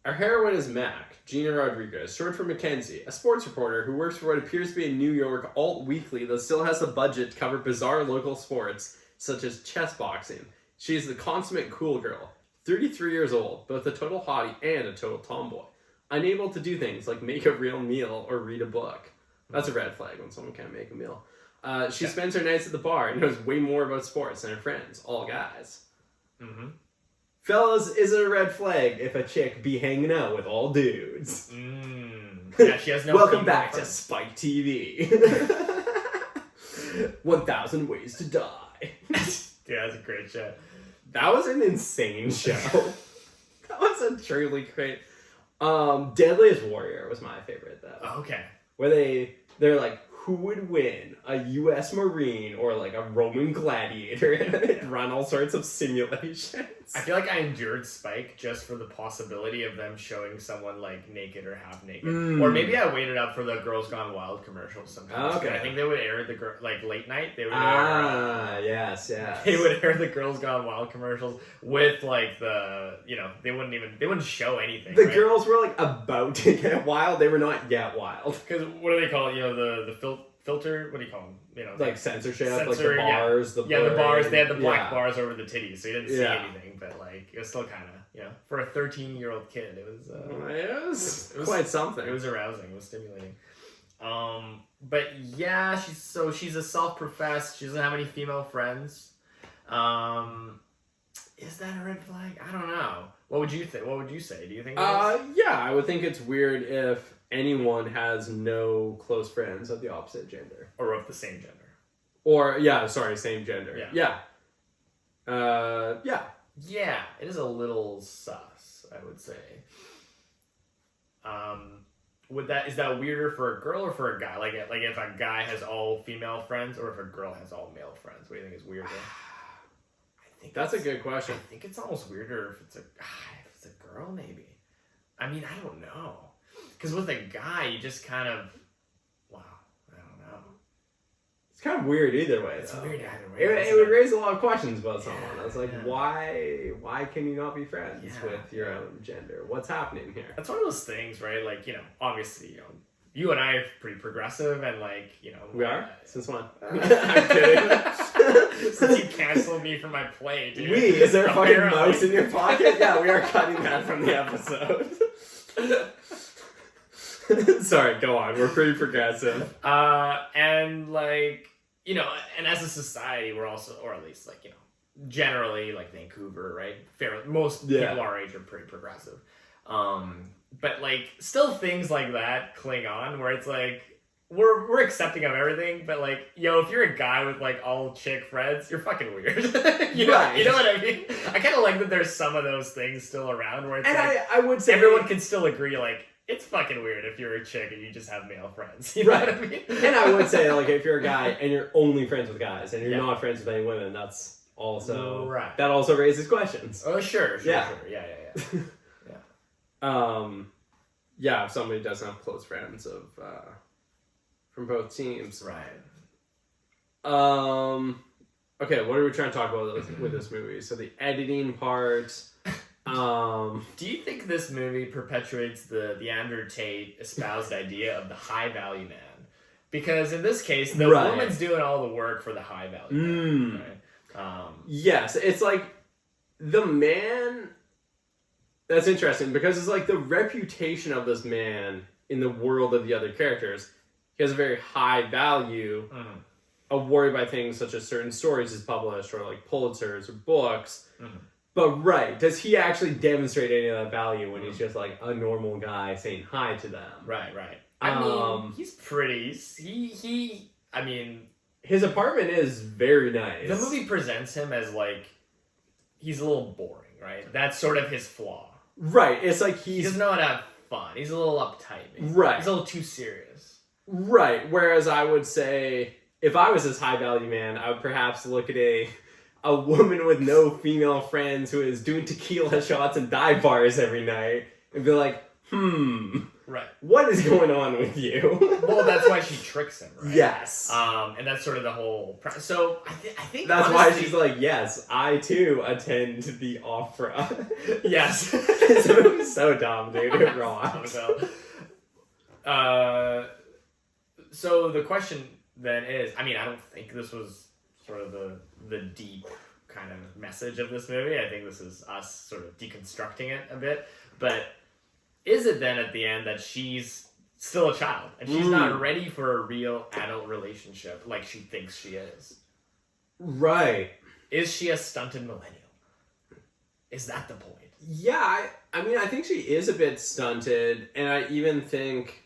Our heroine is Mac, Gina Rodriguez, short for Mackenzie, a sports reporter who works for what appears to be a New York alt-weekly that still has the budget to cover bizarre local sports, such as chess boxing. She is the consummate cool girl, 33 years old, both a total hottie and a total tomboy, unable to do things like make a real meal or read a book. That's a red flag when someone can't make a meal. She spends her nights at the bar and knows way more about sports than her friends, all guys. Mm-hmm. Fellas, is it a red flag if a chick be hanging out with all dudes? Yeah, she has no... Welcome back to Spike TV. 1,000 Ways to Die. Yeah, that's a great show. That was an insane show. That was a truly great... Deadliest Warrior was my favorite, though. Okay. Where they're like, who would win? A U.S. Marine or like a Roman gladiator? And run all sorts of simulations. I feel like I endured Spike just for the possibility of them showing someone like naked or half naked. Or maybe I waited up for the Girls Gone Wild commercials sometimes. Okay. I think they would air the like late night. They would yes. They would air the Girls Gone Wild commercials with like the, you know, they wouldn't show anything. The girls were like about to get wild. They were not yet wild. Because what do they call it? You know, the filter. What do you call them? You know, like censorship, like the bars, the bars. They had the black bars over the titties, so you didn't see anything. But like, it was still kind of, you know, for a 13-year-old kid, it was. It was quite something. It was arousing. It was stimulating. But yeah, she's a self-professed. She doesn't have any female friends. Is that a red flag? I don't know. What would you think? What would you say? Do you think? Yeah, I would think it's weird if anyone has no close friends of the opposite gender. Or of the same gender. Or, same gender. Yeah. Yeah, it is a little sus, I would say. Is that weirder for a girl or for a guy? Like if a guy has all female friends or if a girl has all male friends? What do you think is weirder? That's a good question. I think it's almost weirder if it's a girl, maybe. I mean, I don't know. Because with a guy, you just kind of... Wow, I don't know. kind of weird either way. It's though. weird either way. It would raise a lot of questions about someone. I was like, Yeah. why can you not be friends with your own gender? What's happening here? That's one of those things, right? Like, obviously, you and I are pretty progressive, and like, We are? Since when? I'm kidding. Since you canceled me for my play, dude. Is there a fucking Apparently. mouse in your pocket? Yeah, we are cutting that from the episode. Sorry, go on. We're pretty progressive. And like, and as a society, we're also, or at least like, generally like Vancouver, right? Most people our age are pretty progressive. But like, still things like that cling on, where it's like, we're accepting of everything, but like, if you're a guy with like all chick friends, you're fucking weird. You know what I mean? I kind of like that there's some of those things still around where it's and like, I would say everyone can still agree, like, it's fucking weird if you're a chick and you just have male friends. You know what I mean? And I would say, like, if you're a guy and you're only friends with guys and you're not friends with any women, that's also that also raises questions. Oh, sure. Yeah. If somebody doesn't have close friends of from both teams. Right. Okay, what are we trying to talk about with this movie? So the editing part. Do you think this movie perpetuates the Andrew Tate espoused idea of the high value man? Because in this case, the woman's doing all the work for the high value man. Right? Yes, it's like the man. That's interesting because it's like the reputation of this man in the world of the other characters. He has a very high value, awarded by things such as certain stories he's published or like Pulitzers or books. But does he actually demonstrate any of that value when he's just like a normal guy saying hi to them? Right. I mean, he's pretty. I mean, his apartment is very nice. The movie presents him as like he's a little boring, right? That's sort of his flaw. Right. It's like he doesn't know how to have fun. He's a little uptight. Maybe. Right. He's a little too serious. Right. Whereas I would say if I was this high value man, I would perhaps look at a woman with no female friends who is doing tequila shots and dive bars every night and be like, right, what is going on with you? Well, that's why she tricks him, right? Yes. And that's sort of the whole... So, I think that's honestly, why she's like, yes, I too attend the opera. Yes. This movie's so dumb, dude. It rocks. So the question then is, I mean, I don't think this was sort of the deep kind of message of this movie. I think this is us sort of deconstructing it a bit. But is it then at the end that she's still a child and she's not ready for a real adult relationship like she thinks she is? Right. Is she a stunted millennial? Is that the point? Yeah, I mean, I think she is a bit stunted, and I even think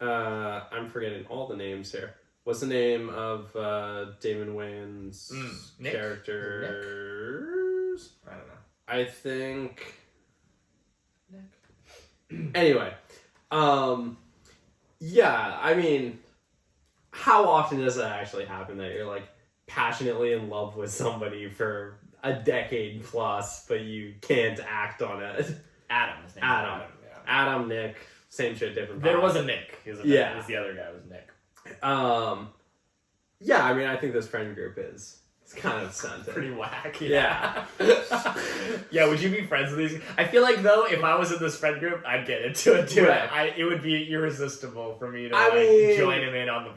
I'm forgetting all the names here. What's the name of Damon Wayans' characters? I don't know. I think... Nick? Anyway. Yeah, I mean, how often does that actually happen that you're, like, passionately in love with somebody for a decade plus, but you can't act on it? Adam. Adam, Nick, same shit, different There vibe. was a Nick. The other guy was Nick. Yeah, I mean, I think this friend group is kind of stunted. Pretty whack. Yeah. Yeah, would you be friends with these? I feel like, though, if I was in this friend group, I'd get into it, too. Right. It would be irresistible for me to join him in on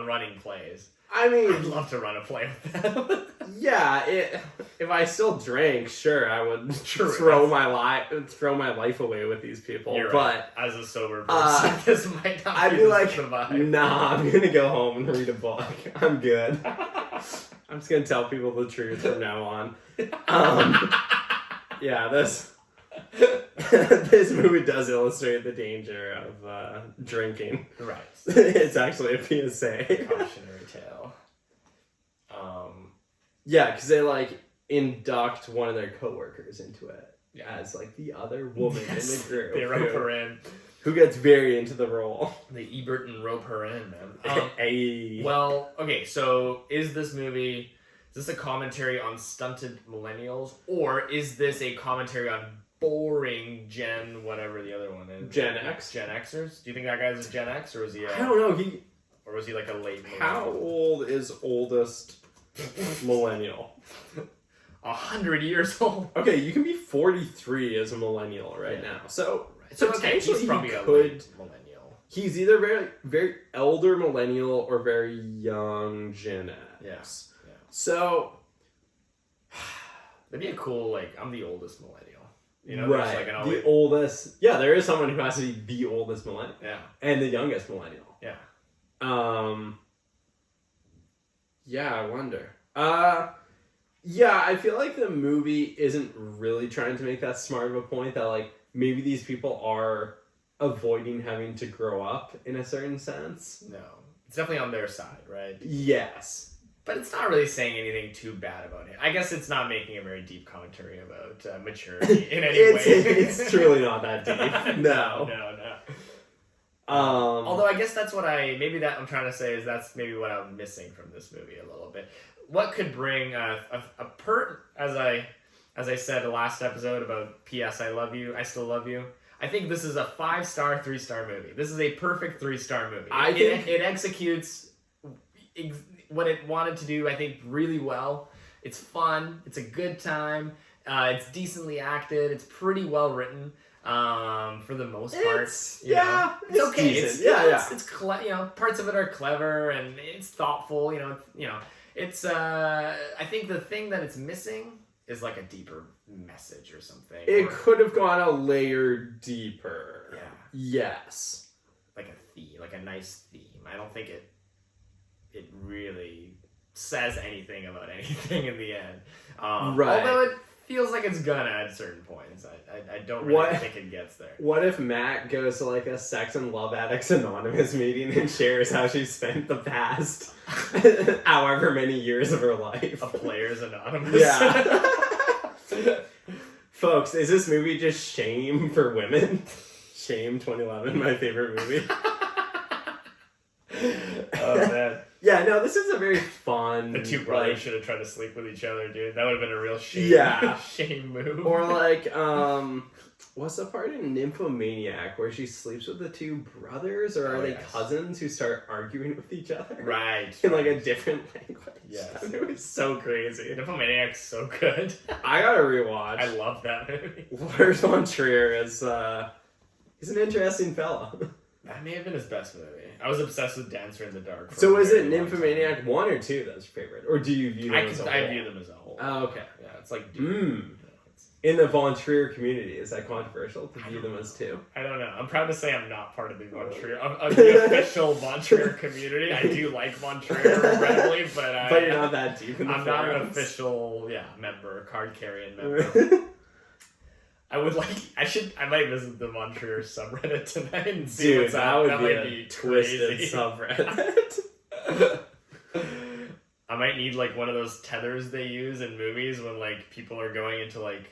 running plays. I mean... I'd love to run a play with them. Yeah, if I still drank, sure, I would throw my life away with these people. You're but right. As a sober person, this might not I'd be be like, the vibe. nah, I'm gonna go home and read a book. I'm good. I'm just gonna tell people the truth from now on. Yeah, this movie does illustrate the danger of drinking. Right. It's actually a PSA. Cautionary tale. Yeah, because they like induct one of their coworkers into it as like the other woman in the group. They rope her in. Who gets very into the role. They Ebert and rope her in, man. Hey. Well, okay, so is this a commentary on stunted millennials, or is this a commentary on boring whatever the other one is? Gen X? Gen Xers? Do you think that guy's a Gen X, or is he I don't know, or was he like a late millennial? How old is oldest millennial? 100 years old. Okay, you can be 43 as a millennial right now. So So potentially he's probably he a could. late millennial. He's either very very elder millennial or very young Gen X. Yeah. So That'd be a cool, like, I'm the oldest millennial. You know, right, there's like an the always... oldest. Yeah, there is someone who has to be the oldest millennial Yeah. and the youngest millennial. Yeah. Yeah, I wonder. Yeah, I feel like the movie isn't really trying to make that smart of a point that, like, maybe these people are avoiding having to grow up in a certain sense. No. It's definitely on their side, right? Yes. But it's not really saying anything too bad about it. I guess it's not making a very deep commentary about maturity in any way. It's truly not that deep. No. Although I guess that's what maybe that I'm trying to say is that's maybe what I'm missing from this movie a little bit. What could bring as I said the last episode about P.S. I love you, I still love you. I think this is a 5-star, 3-star movie. This is a perfect 3-star movie. I think it executes what it wanted to do, I think, really well. It's fun. It's a good time. It's decently acted. It's pretty well written. For the most part, it's okay. Decent. It's parts of it are clever and it's thoughtful. It's I think the thing that it's missing is like a deeper message or something. It could have gone a layer deeper. Yeah. Yes. Like a theme, like a nice theme. I don't think it really says anything about anything in the end. Right. Although it feels like it's gonna at certain points. I don't really think it gets there. What if Matt goes to like a Sex and Love Addicts Anonymous meeting and shares how she spent the past however many years of her life? A Players Anonymous. Yeah. Folks, is this movie just shame for women? Shame 2011, my favorite movie. Oh man. Yeah, no, this is a very fun... The two brothers should have tried to sleep with each other, dude. That would have been a real shame. Yeah. Shame move. Or like, what's the part in Nymphomaniac where she sleeps with the two brothers? Or are they cousins who start arguing with each other? Right. In like a different language. Yes. That movie's so crazy. Nymphomaniac's so good. I gotta rewatch. I love that movie. Lars von Trier is, he's an interesting fella. That may have been his best movie. I was obsessed with Dancer in the Dark. So is it Nymphomaniac 1 or 2 that's your favorite? Or do you view them as a whole? I view them as a whole. Oh, okay. Yeah, it's like... Dude, in the Von Trier community, is that controversial to view them as 2? I don't know. I'm proud to say I'm not part of the Von Trier, of the official Von Trier community. I do like Von Trier, regrettably, but but you're not that deep in the I'm forums. not an official, member, card-carrying member. I might visit the Von Trier subreddit tonight and see Dude, what's up. that would be a twisted crazy. subreddit. I might need like one of those tethers they use in movies when like people are going into like,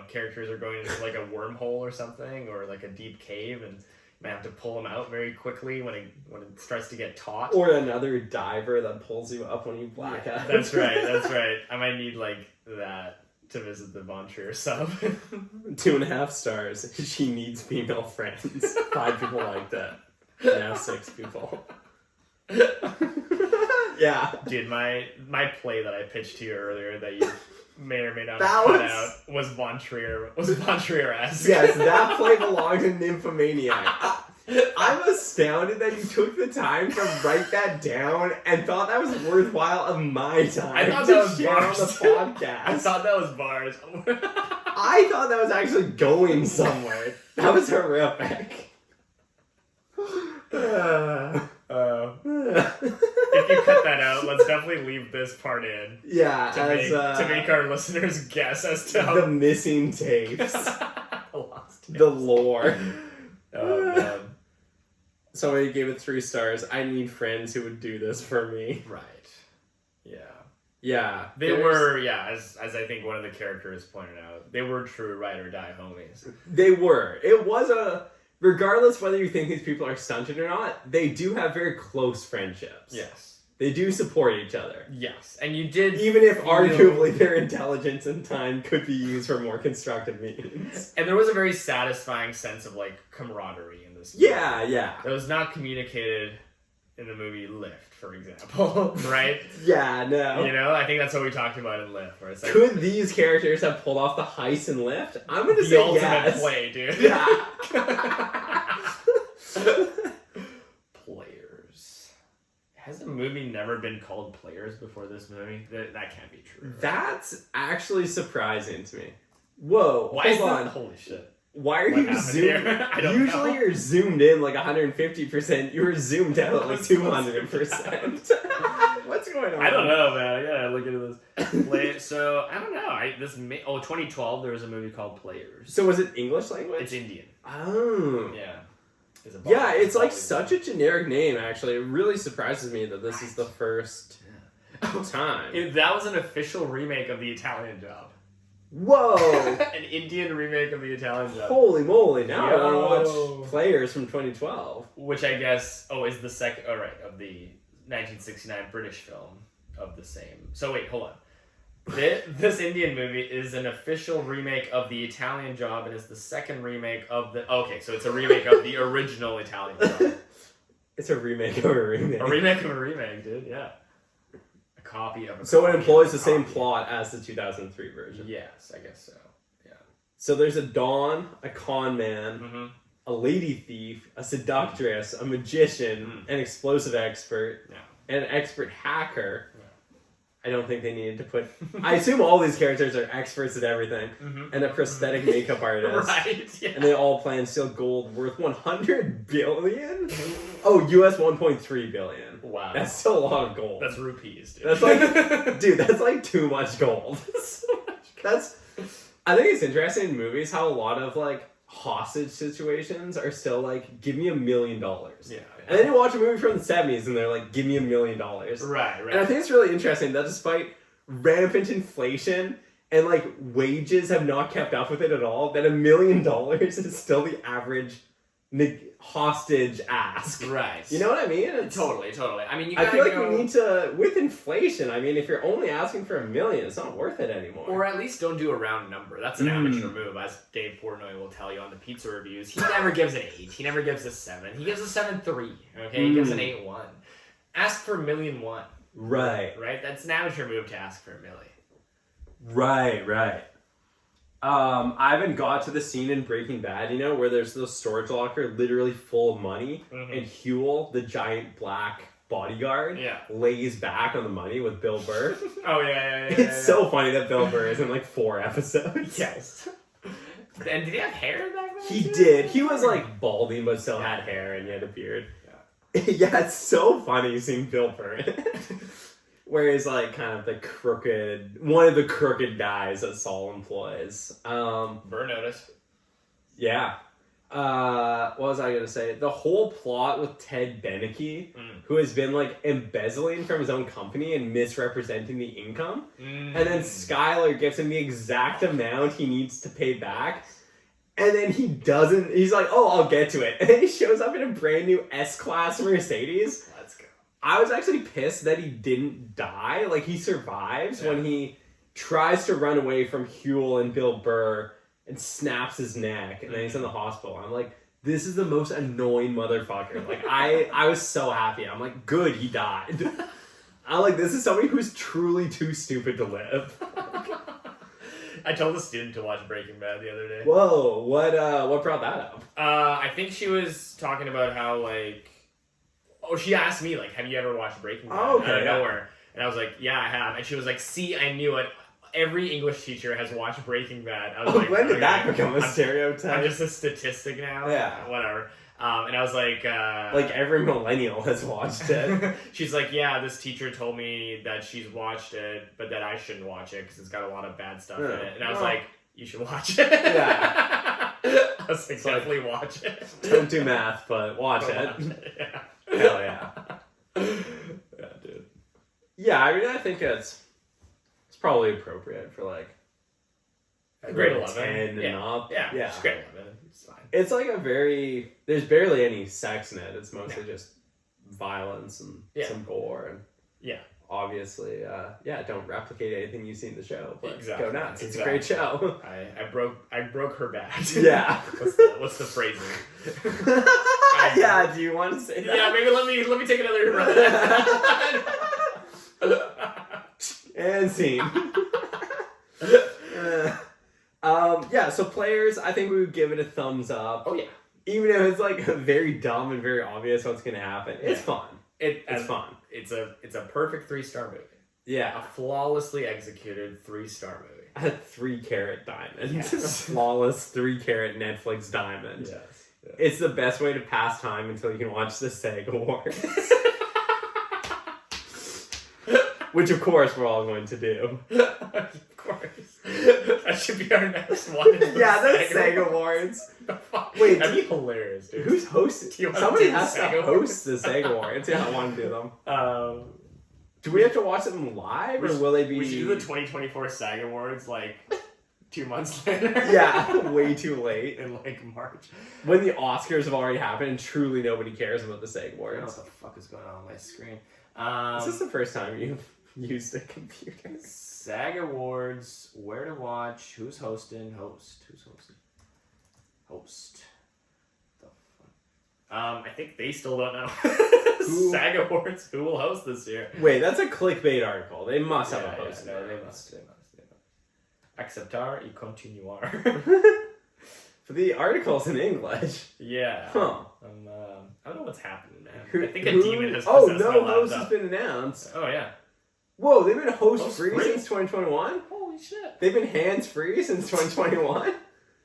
characters are going into like a wormhole or something, or like a deep cave, and you might have to pull them out very quickly when it starts to get taut. Or another diver that pulls you up when you black out. That's right. I might need like that to visit the Von Trier sub. 2.5 stars. She needs female friends. 5 people like that. Now 6 people. Yeah. Dude, my play that I pitched to you earlier that you may or may not have cut out was Von Trier-esque. Yes, that play belongs in Nymphomaniac. I'm astounded that you took the time to write that down and thought that was worthwhile of my time. I thought that was share on bars. the podcast. I thought that was bars. I thought that was actually going somewhere. That was horrific. If you cut that out, let's definitely leave this part in. Yeah, to make our listeners guess as to how the missing tapes, lost the lore. Oh man. Somebody gave it 3 stars. I need friends who would do this for me. Right. Yeah. Yeah. They were, as I think one of the characters pointed out, they were true ride or die homies. They were. It was regardless whether you think these people are stunted or not, they do have very close friendships. Yes. They do support each other. Yes. And you did... Even if arguably their intelligence and time could be used for more constructive means. And there was a very satisfying sense of, like, camaraderie in this movie. Yeah. That was not communicated in the movie Lift, for example, right? Yeah, no. You know, I think that's what we talked about in Lift, where it's like Could these characters have pulled off the heist and Lift? I'm gonna the say ultimate yes. play, dude. Yeah. Players. Has a movie never been called Players before this movie? That can't be true. That's actually surprising to me. Whoa, Why is hold that? on. Holy shit. Why are What you happened zoomed? here? I don't Usually know. you're zoomed in like 150%. You were zoomed out at like 200%. What's going on? I don't know, man. I gotta look into this. So, I don't know. 2012, there was a movie called Players. So was it English language? It's Indian. Oh. Yeah. Yeah, it's like such a generic name, actually. It really surprises me that this is the first time. That was an official remake of The Italian Job. Whoa! An Indian remake of The Italian Job. Holy moly, now I want to Yo. watch Players from 2012. Which I guess, is the second, of the 1969 British film of the same. So wait, hold on. This Indian movie is an official remake of The Italian Job and is the second remake of the... Okay, so it's a remake of the original Italian Job. It's a remake of a remake. A remake of a remake, dude, yeah. A copy of a So it copy employs of the a same copy. plot as the 2003 version. Yes, I guess so. Yeah. So there's a Don, a con man, Mm-hmm. a lady thief, a seductress, a magician, an explosive expert, Yeah. and an expert hacker. Yeah. I don't think they needed to put... I assume all these characters are experts at everything. Mm-hmm. And a prosthetic makeup artist. Right, yeah. And they all plan to steal gold worth 100 billion? Oh, US 1.3 billion. Wow. That's still a lot of gold. That's rupees, dude. That's like... Dude, that's like too much gold. That's... I think it's interesting in movies how a lot of like hostage situations are still like, give me $1 million. Yeah. And then you watch a movie from the 70s and they're like, give me $1 million. Right, And I think it's really interesting that despite rampant inflation and like wages have not kept up with it at all, that $1 million is still the average hostage ask. Right. You know what I mean? It's, Totally. I mean, you I gotta feel like go... we need to, with inflation, I mean, if you're only asking for $1 million, it's not worth it anymore. Or at least don't do a round number. That's an amateur move, as Dave Portnoy will tell you on the pizza reviews. He never gives an 8. He never gives a 7. He gives a 7.3. Okay, he gives an 8.1. Ask for $1.1 million. Right. Right. That's an amateur move to ask for $1 million. Right. I haven't got to the scene in Breaking Bad, you know, where there's the storage locker literally full of money, and Huel, the giant black bodyguard, lays back on the money with Bill Burr. Oh yeah. It's so funny that Bill Burr is in like 4 episodes. Yes. And did he have hair back then? He too? did. He was like balding, but still had hair, and he had a beard. Yeah, it's so funny seeing Bill Burr in it. Where he's like kind of one of the crooked guys that Saul employs. Burr notice. Yeah. What was I gonna say? The whole plot with Ted Beneke, who has been like embezzling from his own company and misrepresenting the income, and then Skylar gives him the exact amount he needs to pay back, and then he doesn't. He's like, "Oh, I'll get to it," and then he shows up in a brand new S-Class Mercedes. Let's go. I was actually pissed that he didn't die. Like, he survives when he tries to run away from Huel and Bill Burr and snaps his neck, and then he's in the hospital. I'm like, this is the most annoying motherfucker. Like, I was so happy. I'm like, good, he died. I'm like, this is somebody who's truly too stupid to live. I told a student to watch Breaking Bad the other day. Whoa, what brought that up? I think she was talking about how, like... Oh, she asked me, like, have you ever watched Breaking Bad? Oh, okay, Out of nowhere. And I was like, yeah, I have. And she was like, see, I knew it. Every English teacher has watched Breaking Bad. I was like, when did that okay, become a stereotype? I'm just a statistic now. Yeah. Whatever. And I was like... like, every millennial has watched it. She's like, yeah, this teacher told me that she's watched it, but that I shouldn't watch it because it's got a lot of bad stuff in it. And I was like, you should watch it. Yeah. I was like, It's definitely watch it. Don't do math, but watch it. Yeah. Hell yeah. Yeah, dude. Yeah, I mean, I think it's probably appropriate for like Grade 11 11. 10 and up. Yeah, Yeah. it's grade 11. It's fine. It's like there's barely any sex in it. It's mostly just violence and some gore and obviously, don't replicate anything you see in the show, but go nuts. It's a great show. I broke her back. Yeah. What's the phrasing? Yeah, Yeah, do you want to say that? Yeah, maybe let me take another run. And scene. Yeah, so players, I think we would give it a thumbs up. Oh yeah. Even if it's like very dumb and very obvious what's gonna happen. It's fun. It's fun. It's a perfect 3-star movie. Yeah. A flawlessly executed 3-star movie. A 3-carat diamond. Yes. A flawless 3-carat Netflix diamond. Yes. It's the best way to pass time until you can watch the SAG Awards. Which, of course, we're all going to do. Of course. That should be our next one. Yeah, the SAG Awards. Wait, that'd be hilarious, dude. Who's hosting? Somebody has to host the SAG Awards. Yeah, I want to do them. Do we have to watch them live, or will they be... We should do the 2024 SAG Awards, like, 2 months later. Yeah, way too late. In, like, March. When the Oscars have already happened and truly nobody cares about the SAG I don't Awards. know what the fuck is going on my screen. Is this the first time you've used a computer? SAG Awards, where to watch, who's hosting, Who's hosting? Host. The fuck? I think they still don't know. SAG Awards, who will host this year? Wait, that's a clickbait article. They must have a host. No, they must. Acceptar y continuar. For the article's in English. Yeah. Huh. I don't know what's happening, man. Who- I think a who- demon has Oh, possessed my no host has laptop. been announced. Oh, yeah. Whoa, they've been host Host-free? free since 2021? Holy shit. They've been hands free since 2021?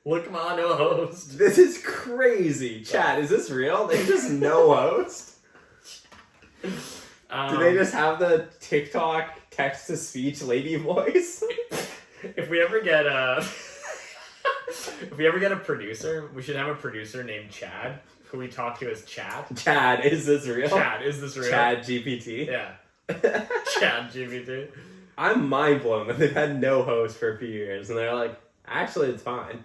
Look, man, no host. This is crazy. Chat, is this real? They just no host? Do they just have the TikTok text-to-speech lady voice? If we ever get a producer, we should have a producer named Chad, who we talk to as Chad. Chad, is this real? Chad, is this real? Chad GPT? Yeah. Chad GPT. I'm mind blown that they've had no host for a few years, and they're like, actually, it's fine.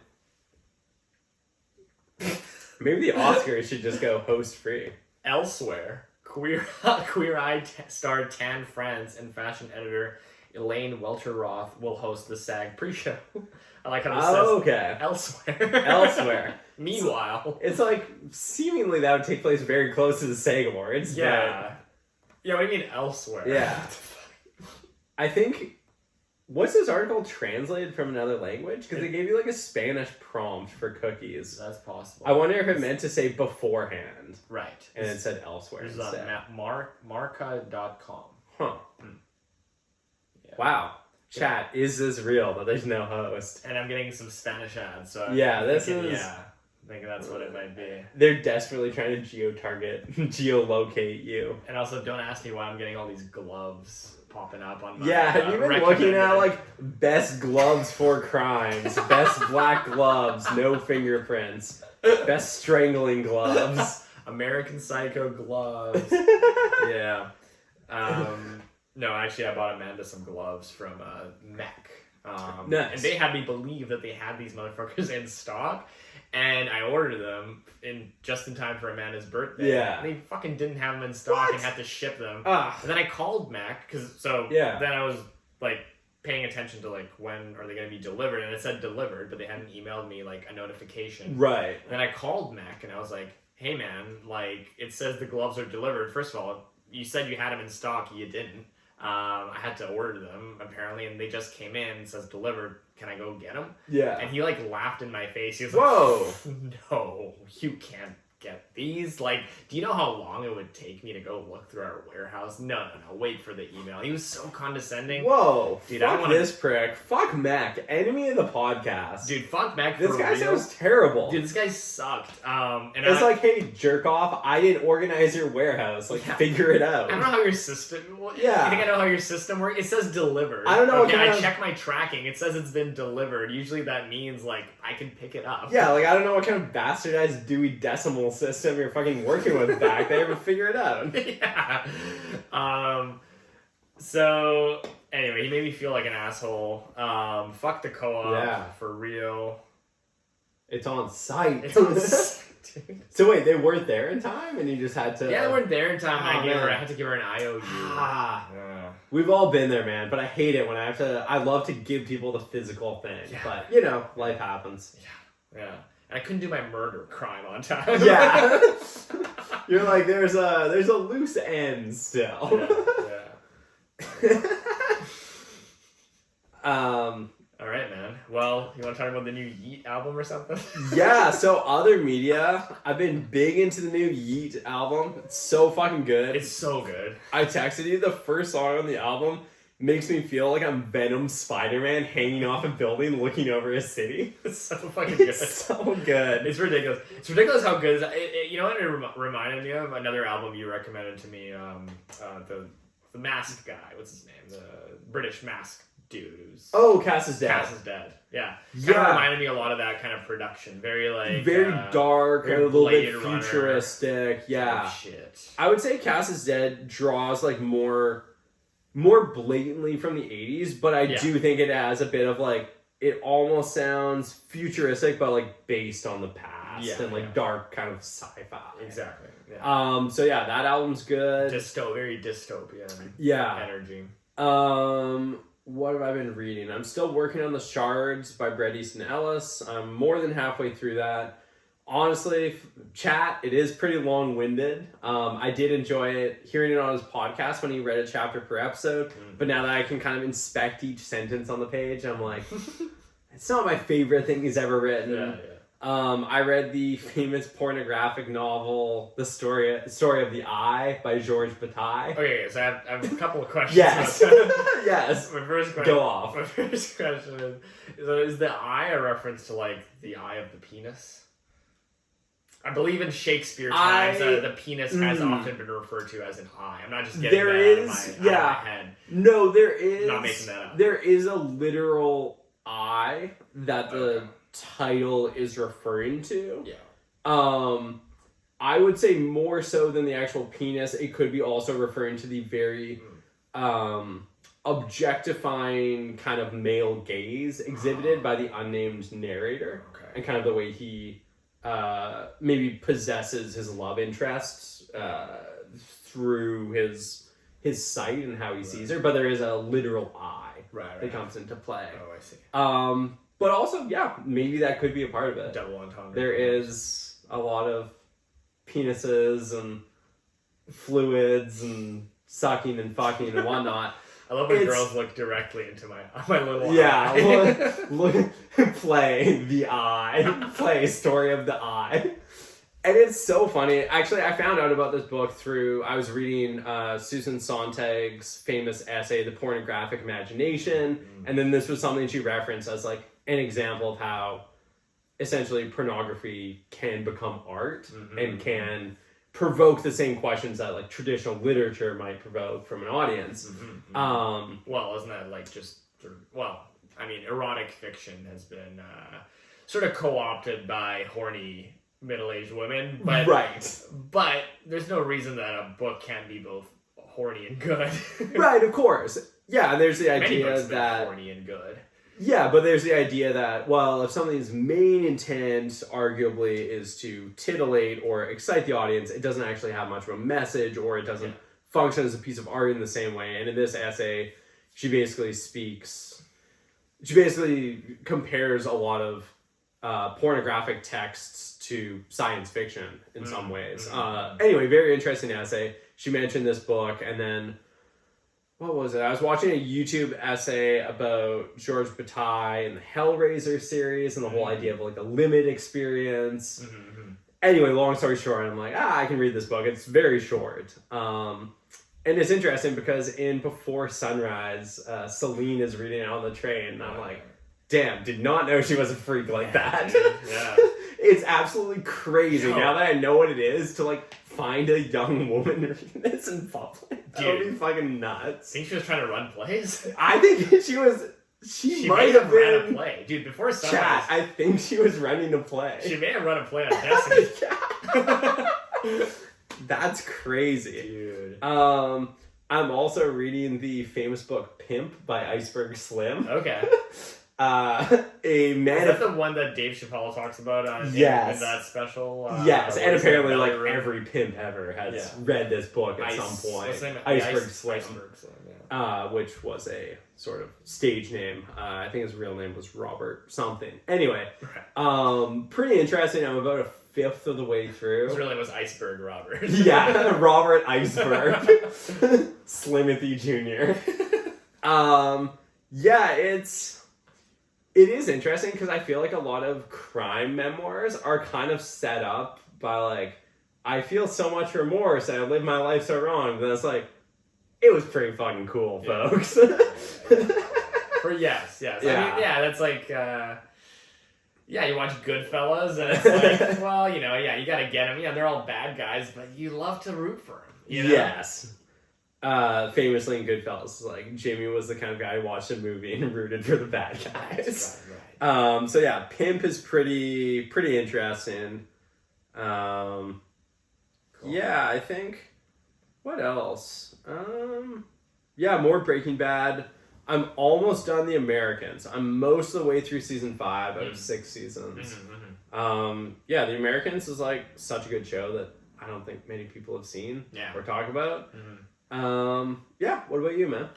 Maybe the Oscars should just go host free. Elsewhere, Queer-Eye star Tan France and fashion editor Elaine Welter-Roth will host the SAG pre-show. I like how this says okay. elsewhere. Elsewhere. Meanwhile. It's like, seemingly that would take place very close to the SAG Awards. Yeah. Yeah, what do you mean elsewhere? But yeah. I think, was this article translated from another language? Because they gave you like a Spanish prompt for cookies. That's possible. I wonder if it meant to say beforehand. Right. And it said elsewhere This is instead. on marca.com. Huh. Yeah. Wow. Chat, is this real that there's no host? And I'm getting some Spanish ads, so Yeah, this thinking, is... Yeah, I think that's what it might be. They're desperately trying to geo-target, geolocate you. And also, don't ask me why I'm getting all these gloves popping up on my Yeah, have you been looking at, recommended- like, best gloves for crimes, best black gloves, no fingerprints, best strangling gloves. American Psycho gloves. Yeah. No, actually, I bought Amanda some gloves from Mech. Nice. And they had me believe that they had these motherfuckers in stock. And I ordered them just in time for Amanda's birthday. Yeah. And they fucking didn't have them in stock What? and had to ship them. Ah. And then I called Mac, Yeah. then I was like paying attention to like when are they going to be delivered, and it said delivered, but they hadn't emailed me like a notification. Right. And then I called Mac and I was like, hey man, like it says the gloves are delivered. First of all, you said you had them in stock, you didn't. I had to order them apparently, and they just came in. It says delivered. Can I go get them? Yeah. And he like laughed in my face. He was Whoa. like, no, you can't get these. Like, do you know how long it would take me to go look through our warehouse? No, wait for the email. He was so condescending. Whoa. Dude, I fuck don't wanna- this prick. Fuck Mac. Enemy of the podcast. Dude, fuck Mac. this for guy real. sounds terrible. Dude, this guy sucked. And It's like, hey, jerk off, I didn't organize your warehouse. Like, Yeah. figure it out. I don't know how your system. Yeah. You think I know how your system works? It says delivered. I don't know what Okay, kind I of- check my tracking. It says it's been delivered. Usually that means like I can pick it up. Yeah, like, I don't know what kind of bastardized Dewey Decimal System you're fucking working with back there, but figure it out. Yeah. So anyway, he made me feel like an asshole. Fuck the co-op. Yeah. For real. It's on site. It's on dude. So wait, they weren't there in time, and you just had to... Yeah, they weren't there in time. Oh, I man. had to give her an IOU. Ah. Yeah. We've all been there, man, but I hate it when I have to... I love to give people the physical thing, Yeah. but, you know, life happens. Yeah. And I couldn't do my murder crime on time. Yeah. You're like, there's a loose end still. Yeah. All right, man. Well, you want to talk about the new Yeet album or something? Yeah, so other media, I've been big into the new Yeet album. It's so fucking good. It's so good. I texted you the first song on the album. Makes me feel like I'm Venom Spider-Man hanging off a building looking over a city. It's so fucking good. It's so good. It's ridiculous. It's ridiculous how good it is. You know what it reminded me of? Another album you recommended to me, the masked guy. What's his name? The British mask dude. Oh, Cass is Dead. Cass is Dead. Yeah. Kind Yeah. of reminded me a lot of that kind of production. Very dark, very a little bit Blade Runner. futuristic. Yeah. Oh, shit. I would say Cass is Dead draws like more blatantly from the 80s, but I do think it has a bit of like, it almost sounds futuristic, but like based on the past and like dark kind of sci-fi. Exactly. Yeah. So yeah, that album's good. Very dystopian. Yeah. Energy. What have I been reading? I'm still working on The Shards by Bret Easton Ellis. I'm more than halfway through that. Honestly, chat, it is pretty long-winded. I did enjoy it, hearing it on his podcast when he read a chapter per episode. But now that I can kind of inspect each sentence on the page, I'm like, it's not my favorite thing he's ever written. Yeah. I read the famous pornographic novel, The Story of the Eye by Georges Bataille. Okay, so I have a couple of questions. Yes. Yes. My first question. Go off. My first question is the eye a reference to like the eye of the penis? I believe in Shakespeare times the penis has often been referred to as an eye. I'm not just getting that out of my head. No, there is. I'm not making that up. There is a literal eye that the title is referring to. Yeah. I would say more so than the actual penis, it could be also referring to the very objectifying kind of male gaze exhibited by the unnamed narrator. Okay. And kind of the way he maybe possesses his love interests through his sight and how he sees her, but there is a literal eye that comes into play. Oh, I see. But also, yeah, maybe that could be a part of it. Double entendre. There is a lot of penises and fluids and sucking and fucking and whatnot. I love when girls look directly into my little eye. Look, play the eye. Play Story of the Eye. And it's so funny. Actually, I found out about this book I was reading Susan Sontag's famous essay, The Pornographic Imagination. And then this was something she referenced as like an example of how essentially pornography can become art and can provoke the same questions that like traditional literature might provoke from an audience. Well, isn't that like just erotic fiction has been sort of co-opted by horny middle-aged women, but but there's no reason that a book can't be both horny and good. Right, of course. Yeah, and there's the Many idea books that horny and good. Yeah, but there's the idea that, well, if something's main intent arguably is to titillate or excite the audience, it doesn't actually have much of a message, or it doesn't function as a piece of art in the same way. And in this essay, she basically compares a lot of pornographic texts to science fiction in some ways. Anyway, very interesting essay. She mentioned this book, and then what was it? I was watching a YouTube essay about Georges Bataille and the Hellraiser series and the whole idea of like a limit experience. Anyway, long story short, I'm like, I can read this book. It's very short. And it's interesting because in Before Sunrise, Celine is reading it on the train, and I'm like, damn, did not know she was a freak like that. Yeah. It's absolutely crazy now that I know what it is to like find a young woman reading this in public. That would be fucking nuts. Think she was trying to run plays? I think she might have ran been a play. Dude, Before Sunrise. Chat, I think she was running a play. She may have run a play on Destiny. That's crazy. Dude. I'm also reading the famous book Pimp by Iceberg Slim. Okay. A man. Is that the one that Dave Chappelle talks about on in that special? Yes, and apparently like every pimp ever has read this book at some point. Iceberg Slim. Which was a sort of stage name. I think his real name was Robert something. Anyway, pretty interesting. I'm about a fifth of the way through. This really was Iceberg Robert. Yeah, Robert Iceberg. Slimothy Jr. Yeah, it is interesting because I feel like a lot of crime memoirs are kind of set up by like, I feel so much remorse and I lived my life so wrong. Then it's like, it was pretty fucking cool, folks. Yes. Yeah. I mean, yeah, that's like, you watch Goodfellas and it's like, well, you know, you gotta get them. Yeah, they're all bad guys, but you love to root for them. You know? Yes. Famously in Goodfellas, like Jimmy was the kind of guy who watched a movie and rooted for the bad guys. Right. So yeah, Pimp is pretty interesting. Cool. Yeah, I think. What else? Yeah, more Breaking Bad. I'm almost done The Americans. I'm most of the way through season 5 out of 6 seasons. Yeah, The Americans is like such a good show that I don't think many people have seen or talk about. Yeah, what about you, man?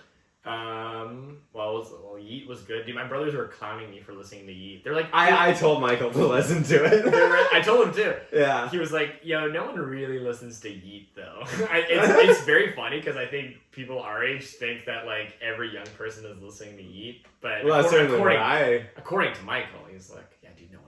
Well, Yeet was good. Dude, my brothers were clowning me for listening to Yeet. They're like, I told Michael to listen to it. I told him too. Yeah. He was like, yo, no one really listens to Yeet though. It's very funny because I think people our age think that like every young person is listening to Yeet, but Well, that's certainly what according to Michael, he's like, yeah, dude, no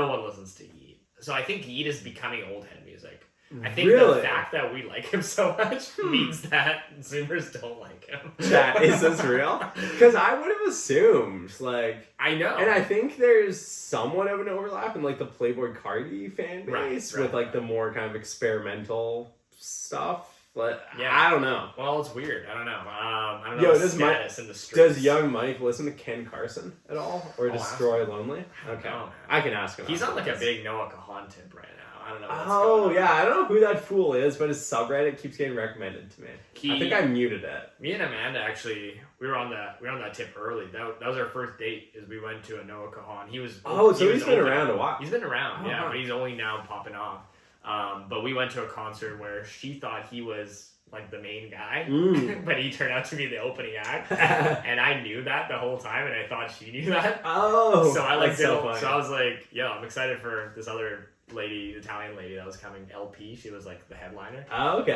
one listens to Yeet. So I think Yeet is becoming old head music. I think the fact that we like him so much means that Zoomers don't like him. Chat, is this real? Because I would have assumed, like... I know. And I think there's somewhat of an overlap in, like, the Playboi Carti fan base with, like, the more kind of experimental stuff. But I don't know. Well, it's weird. I don't know. I don't know the status in the streets. Does young Mike listen to Ken Carson at all? Or Destroy Lonely? Okay. Know, I can ask him. He's on, like, a big Noah Kahan tip right now. I don't know what's going on. I don't know who that fool is, but his subreddit keeps getting recommended to me. I think I muted it. Me and Amanda actually, we were on that tip early. That was our first date. Is we went to a Noah Kahan. He's been around a while. He's been around, but he's only now popping off. But we went to a concert where she thought he was like the main guy, but he turned out to be the opening act, and I knew that the whole time, and I thought she knew that. Oh, so I like so I was like, yo, I'm excited for this other Italian lady that was coming. LP, she was like the headliner. Oh, okay.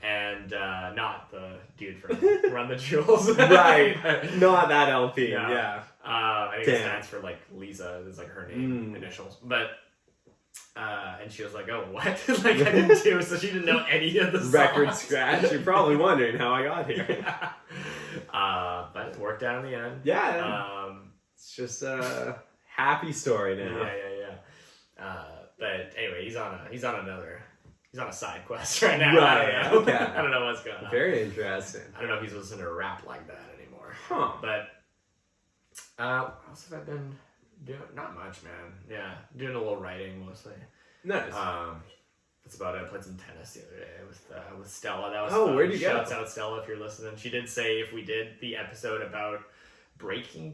And not the dude from Run the Jewels, right? Not that LP. No. Yeah. I think it stands for like Lisa. Is like her name initials, but. And she was like, "Oh, what?" Like I didn't do, so she didn't know any of the songs. Record scratch. You're probably wondering how I got here. But it worked out in the end. Yeah. It's just a happy story now. Yeah. But anyway, he's on a side quest right now. Right. Okay. I don't know what's going on. Very interesting. I don't know if he's listening to rap like that anymore. Huh. But what else have I been doing? Not much, man. Yeah, doing a little writing mostly. Nice. That's about it. I played some tennis the other day with Stella. That was fun. Where'd you go? Shouts out Stella if you're listening. She did say if we did the episode about Breakpoint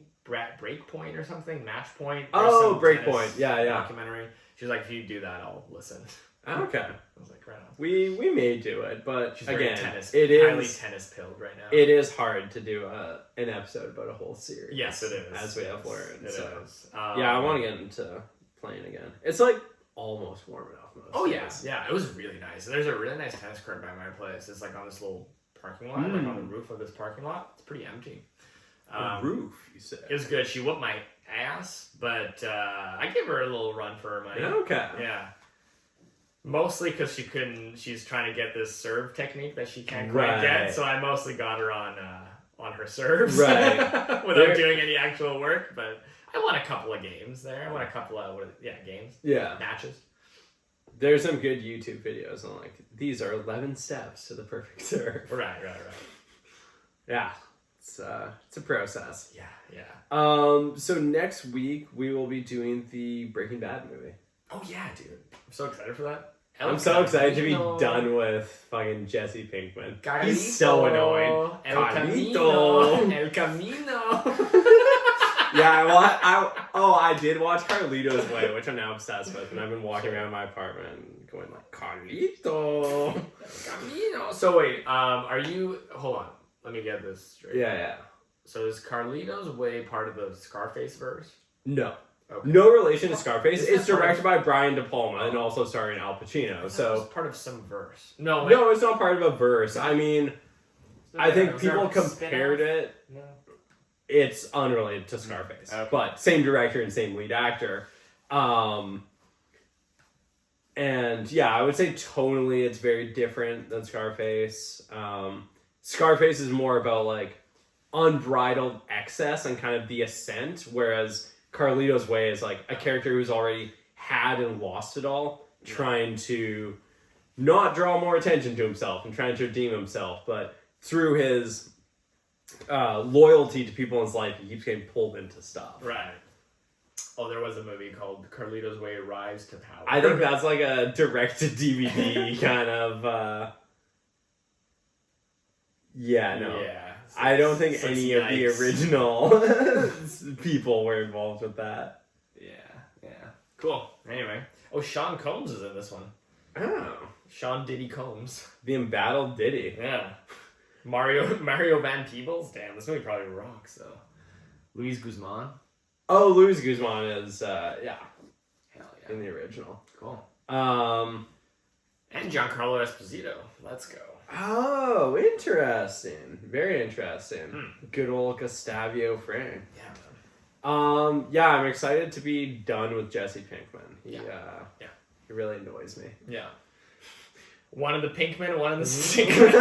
or something, Match Point. Breakpoint. Yeah. Documentary. She was like, if you do that, I'll listen. Okay. I was like, right on. We may do it, but She's again, highly tennis pilled right now. It is hard to do an episode about a whole series. Yes, it is. As we have learned. It is. I want to get into playing again. It's like almost warm enough. Yeah. It was really nice. And there's a really nice tennis court by my place. It's like on this little parking lot, like on the roof of this parking lot. It's pretty empty. Roof, you said. It was good. She whooped my ass, but I gave her a little run for her money. Okay. Yeah. Mostly because she's trying to get this serve technique that she can't quite get, so I mostly got her on her serves. Right. Without doing any actual work, but I won a couple of games there. I won a couple of, games. Yeah. Matches. There's some good YouTube videos on, like, these are 11 steps to the perfect serve. Right. Yeah. It's a process. Yeah. So next week, we will be doing the Breaking Bad movie. Oh, yeah, dude. I'm so excited for that. I'm so excited to be done with fucking Jesse Pinkman. He's so annoying. El Camino. Yeah, I did watch Carlito's Way, which I'm now obsessed with, and I've been walking around my apartment going like, Carlito. El Camino. So wait, hold on, let me get this straight. Yeah. So is Carlito's Way part of the Scarface verse? No. Okay. No relation to Scarface. Is It's that part directed of- by Brian De Palma and also starring Al Pacino. It's So part of some verse. No, no, it's not part of a verse. I mean, I think was there people a compared spin-off? it. No. It's unrelated to Scarface, Okay. but same director and same lead actor. And yeah, I would say tonally it's very different than Scarface. Scarface is more about like unbridled excess and kind of the ascent, whereas Carlito's Way is like a character who's already had and lost it all, trying to not draw more attention to himself and trying to redeem himself, but through his loyalty to people in his life, he keeps getting pulled into stuff. Right. Oh, there was a movie called Carlito's Way: Rise to Power. I think that's like a direct-to-DVD kind of... Yeah, no. Yeah. I don't think So any of the yikes. original people were involved with that. Yeah. Cool. Anyway. Oh, Sean Combs is in this one. Oh. Sean Diddy Combs. The embattled Diddy. Yeah. Mario Van Peebles? Damn, this movie probably rocks, though. Luis Guzman? Oh, Luis Guzman is, Hell in yeah. the original. Cool. Um... And Giancarlo Esposito. Let's go. Oh, interesting. Very interesting. Good old Gustavio Fring. Yeah, man. Yeah, I'm excited to be done with Jesse Pinkman. Yeah. He really annoys me. Yeah. One in the Pinkman, one in the Stinkman.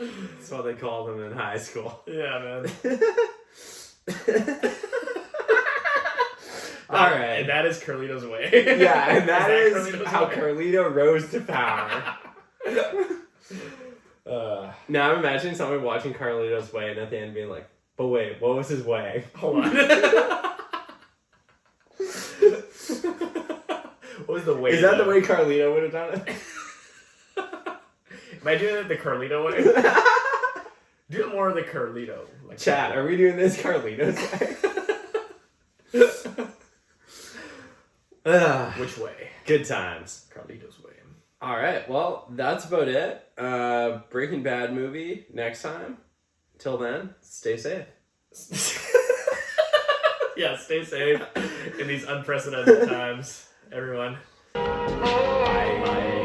That's what they called him in high school. Yeah, man. All right. And that is Carlito's Way. Yeah, and that is Carlito's how Way? Carlito rose to power. Now I'm imagining someone watching Carlito's Way and at the end being like, but wait, what was his way? Hold on. What was the way? Is that the though? way Carlito would have done it? Am I doing it the Carlito way? Do it more of the Carlito. Like Chat, are we doing this Carlito's way? Which way? Good times. Carlito's way. All right, well, that's about it. Breaking Bad movie next time. Till then, stay safe. Yeah, stay safe in these unprecedented times, everyone. Bye.